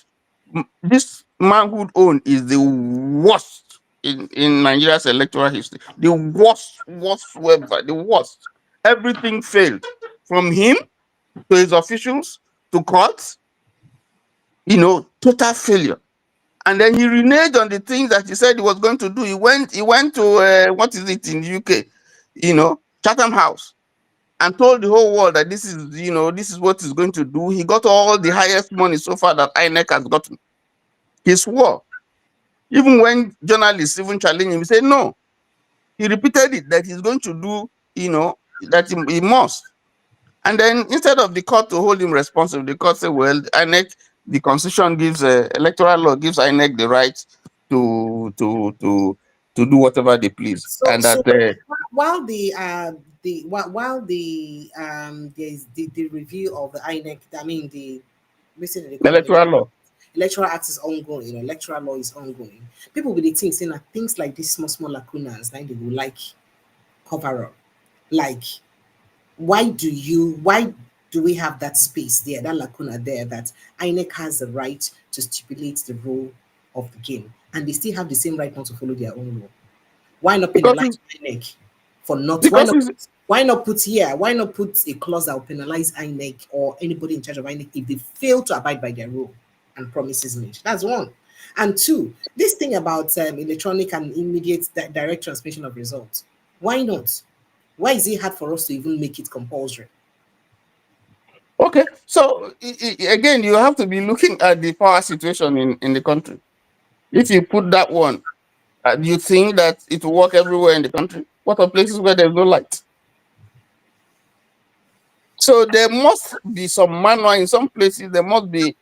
this manhood own is the worst in Nigeria's electoral history. The worst ever, the worst. Everything failed, from him to his officials to courts, total failure. And then he reneged on the things that he said he was going to do. He went to what is it in the UK, Chatham House, and told the whole world that this is what he's going to do. He got all the highest money so far that INEC has gotten. He swore. Even when journalists even challenged him, he said no. He repeated it, that he's going to do, that he must. And then instead of the court to hold him responsible, the court said, well, INEC, the constitution gives, electoral law gives INEC the right to do whatever they please. So, and that while there's the review of the INEC, I mean the Basically, they The call it electoral law. electoral act is ongoing, electoral law is ongoing. People with the things saying that things like these small lacunas, like they will like cover up. Like, why do we have that space there, that lacuna there, that INEC has the right to stipulate the rule of the game, and they still have the same right not to follow their own law? Why not Because penalize INEC for not? because it's Why not put here? Why not put a clause that will penalize INEC or anybody in charge of INEC if they fail to abide by their rule and promises made? That's one. And two, this thing about electronic and immediate direct transmission of results. Why not? Why is it hard for us to even make it compulsory? okay. So again, you have to be looking at the power situation in the country. If you put that one, do you think that it will work everywhere in the country? What are places where there's no light? So there must be some manual in some places. There must be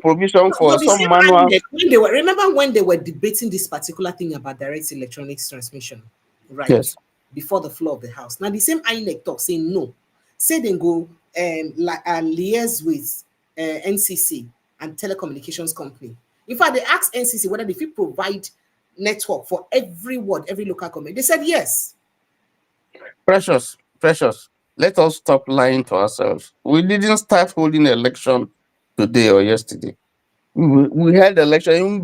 provision for But the some same manual. INEC, when they were, remember when they were debating this particular thing about direct electronics transmission, right? Yes, Before the floor of the house. Now the same INEC talk saying no. Say they go liaise with NCC and telecommunications company. In fact, they asked NCC whether they fit provide network for every ward, every local government. They said yes. precious. Let us stop lying to ourselves. We didn't start holding election today or yesterday. We held election even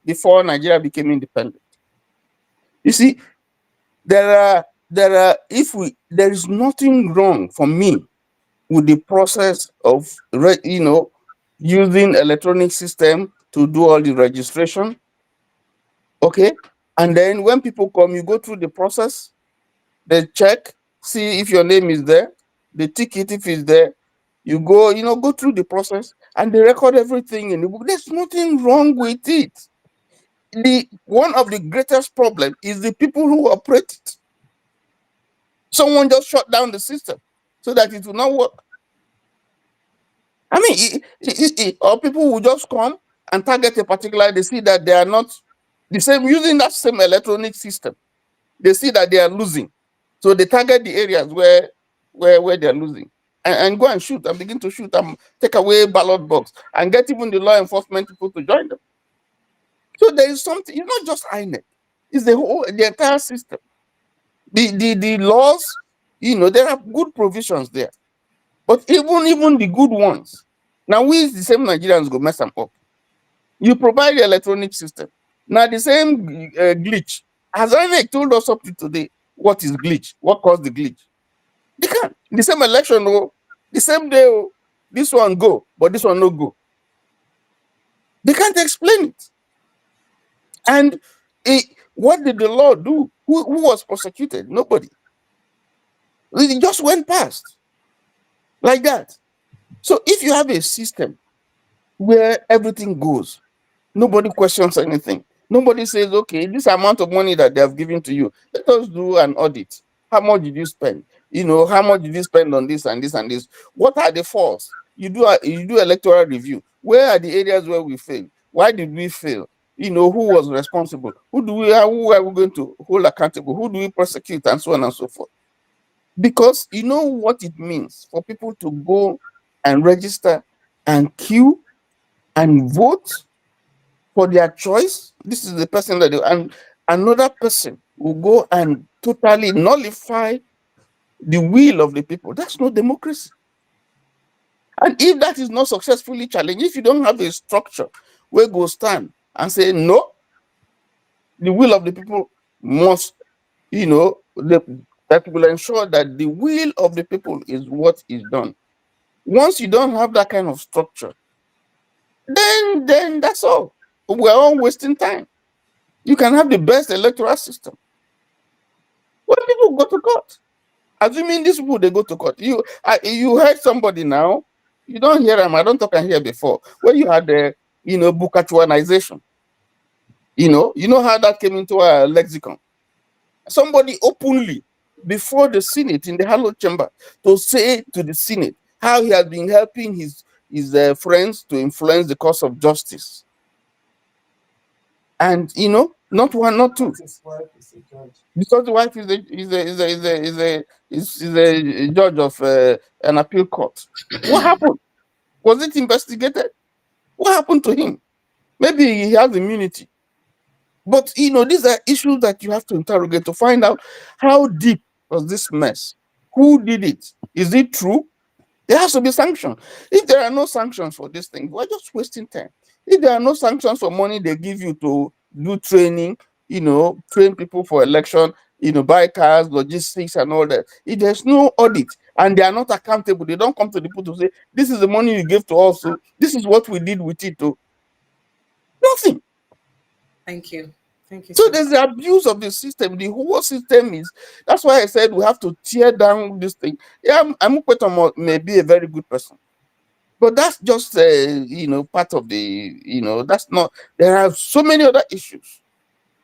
before Nigeria became independent. You see, there is nothing wrong for me with the process of using electronic system to do all the registration. Okay, and then when people come, you go through the process. They check, see if your name is there. They tick it if it's there. You go through the process, and they record everything in the book. There's nothing wrong with it. The one of the greatest problem is the people who operate it. Someone just shut down the system so that it will not work. I mean, or people will just come and target a particular. They see that they are not the same using that same electronic system. They see that they are losing, so they target the areas where they are losing, and go and shoot and begin to shoot and take away ballot box and get even the law enforcement people to join them. So there is something. It's not just INEC; it's the entire system. The laws, there are good provisions there, but even the good ones. Now we the same Nigerians go mess them up. You provide the electronic system. Now the same glitch. Has INEC told us up to today what is glitch? What caused the glitch? They can't. The same election, the same day, this one go, but this one no go. They can't explain it. And what did the law do? Who was prosecuted? Nobody. It just went past like that. So if you have a system where everything goes, nobody questions anything. Nobody says, okay, this amount of money that they have given to you, let us do an audit. How much did you spend? How much did you spend on this and this and this? What are the faults? You do electoral review. Where are the areas where we failed? Why did we fail? Who was responsible? Who are we going to hold accountable? Who do we prosecute? And so on and so forth. Because you know what it means for people to go and register and queue and vote for their choice. This is the person and another person will go and totally nullify the will of the people. That's not democracy. And if that is not successfully challenged, if you don't have a structure where go stand and say no, the will of the people must, that will ensure that the will of the people is what is done. Once you don't have that kind of structure, then that's all. We're all wasting time. You can have the best electoral system. When people go to court, assuming these people they go to court, you heard somebody now. You don't hear them. I don't talk and hear before. Where you had the Bukatuanization. You know how that came into our lexicon. Somebody openly before the Senate in the hallowed chamber to say to the Senate how he has been helping his friends to influence the cause of justice. And not one, not two. Because the wife is a judge of an appeal court. What happened? Was it investigated? What happened to him? Maybe he has immunity. But these are issues that you have to interrogate to find out how deep was this mess? Who did it? Is it true? There has to be sanctions. If there are no sanctions for this thing, we're just wasting time. If there are no sanctions for money they give you to do training, train people for election, buy cars, logistics, and all that. If there's no audit and they are not accountable, they don't come to the people to say, this is the money you gave to us, so this is what we did with it. Nothing. Thank you. Thank you. So there's the abuse of the system. The whole system is. That's why I said we have to tear down this thing. Yeah, Amupitan may be a very good person, but that's just part of the. That's not. There are so many other issues,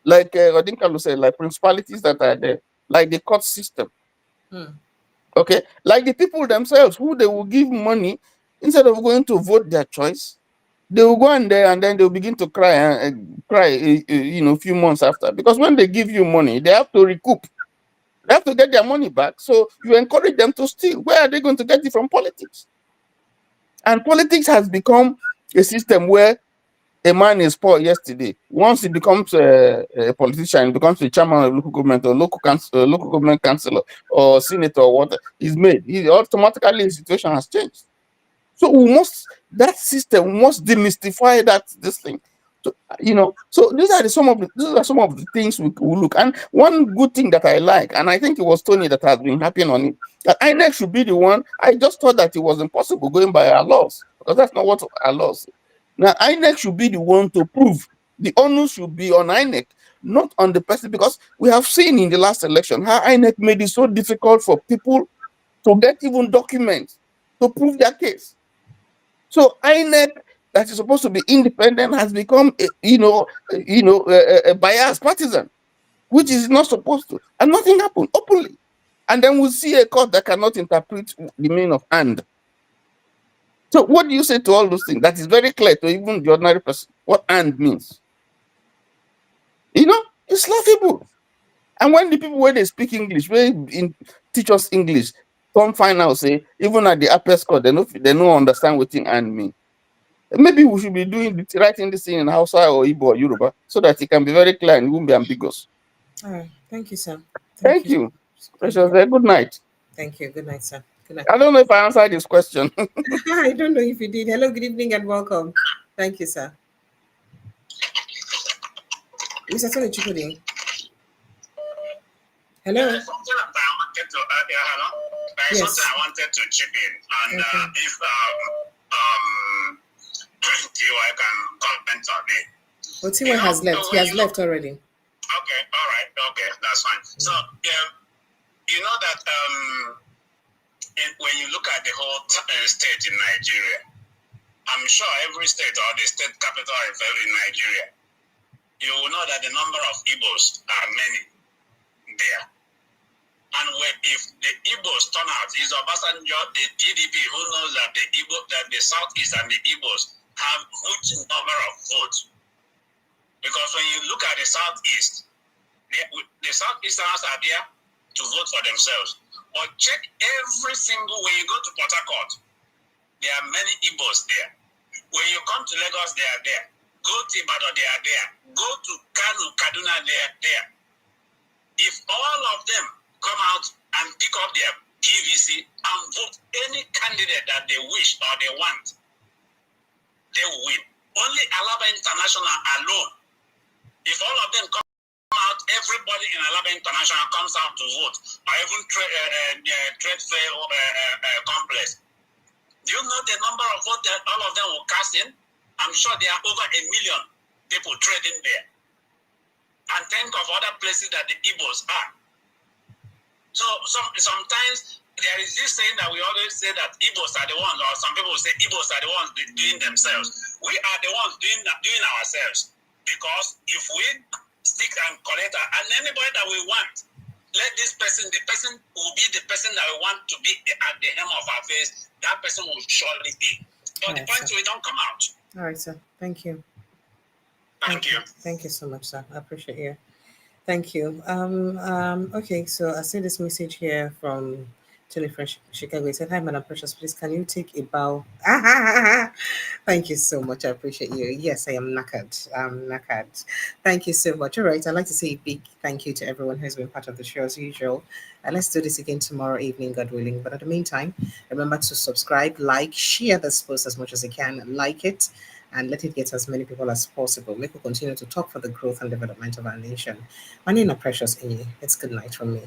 like Odinkalu said, like principalities that are there, like the court system. Okay, like the people themselves, who they will give money instead of going to vote their choice. They will go in there and then they'll begin to cry and cry, a few months after. Because when they give you money, they have to recoup. They have to get their money back. So you encourage them to steal. Where are they going to get it from? Politics. And politics has become a system where a man is poor yesterday. Once he becomes a politician, he becomes the chairman of local government or local government councillor or senator or what, he's made. Automatically his situation has changed. So that system must demystify this thing. So, so these are some of the things we look. And one good thing that I like, and I think it was Tony that has been happening on it, that INEC should be the one. I just thought that it was impossible going by our laws, because that's not what our laws say. Now INEC should be the one to prove. The onus should be on INEC, not on the person, because we have seen in the last election how INEC made it so difficult for people to get even documents to prove their case. So INEC, that is supposed to be independent, has become a biased partisan, which is not supposed to, and nothing happened openly. And then we'll see a court that cannot interpret the meaning of "and." So what do you say to all those things? That is very clear to even the ordinary person what "and" means. It's laughable. And when the people, when they speak English, teach us English, some find out, say, even at the upper score, they don't understand what "and" mean. Maybe we should be writing this thing in Hausa or Igbo or Yoruba, so that it can be very clear and it won't be ambiguous. All right. Thank you, sir. Thank you. Precious. Good night. Thank you. Good night, sir. Good night. I don't know if I answered this question. I don't know if you did. Hello, good evening, and welcome. Thank you, sir. Mr. Tony Chukudi. Hello. There's something that I wanted to hello. There's something I wanted to chip in, and if TY can comment on it. Well, TY has left. He has left already. Okay, all right, okay, that's fine. So, you know that when you look at the whole state in Nigeria, I'm sure every state or the state capital in Nigeria, you will know that the number of Igbos are many there. And if the Igbos turn out, is Obasanjo the GDP who knows that the Southeast and the Igbos have huge number of votes? Because when you look at the Southeast, the Southeasterners are there to vote for themselves. But check every single, when you go to Port Harcourt, there are many Igbos there. When you come to Lagos, they are there. Go to Ibadan, they are there. Go to Kanu, Kaduna, they are there. If all of them come out and pick up their PVC and vote any candidate that they wish or they want, they will win. Only Alaba International alone, if all of them come out, everybody in Alaba International comes out to vote, or even trade fair complex, do you know the number of votes that all of them will cast in? I'm sure there are over 1 million people trading there. And think of other places that the Igbos are. So sometimes there is this saying that we always say that Igbos are the ones, or some people say Igbos are the ones doing themselves. We are the ones doing ourselves. Because if we stick and collect, and anybody that we want, let this person, the person will be the person that we want to be at the hem of our face, that person will surely be. But the point is we don't come out. All right, sir. Thank you. Thank you. Thank you so much, sir. I appreciate you. Thank you. Okay, so I see this message here from Jennifer Chicago said, "Hi, Madam Precious. Please, can you take a bow?" Thank you so much. I appreciate you. Yes, I am knackered. I'm knackered. Thank you so much. All right. I'd like to say a big thank you to everyone who's been part of the show as usual. And let's do this again tomorrow evening, God willing. But at the meantime, remember to subscribe, like, share this post as much as you can, like it, and let it get as many people as possible. Make we continue to talk for the growth and development of our nation. My name is Precious Inye. It's good night from me.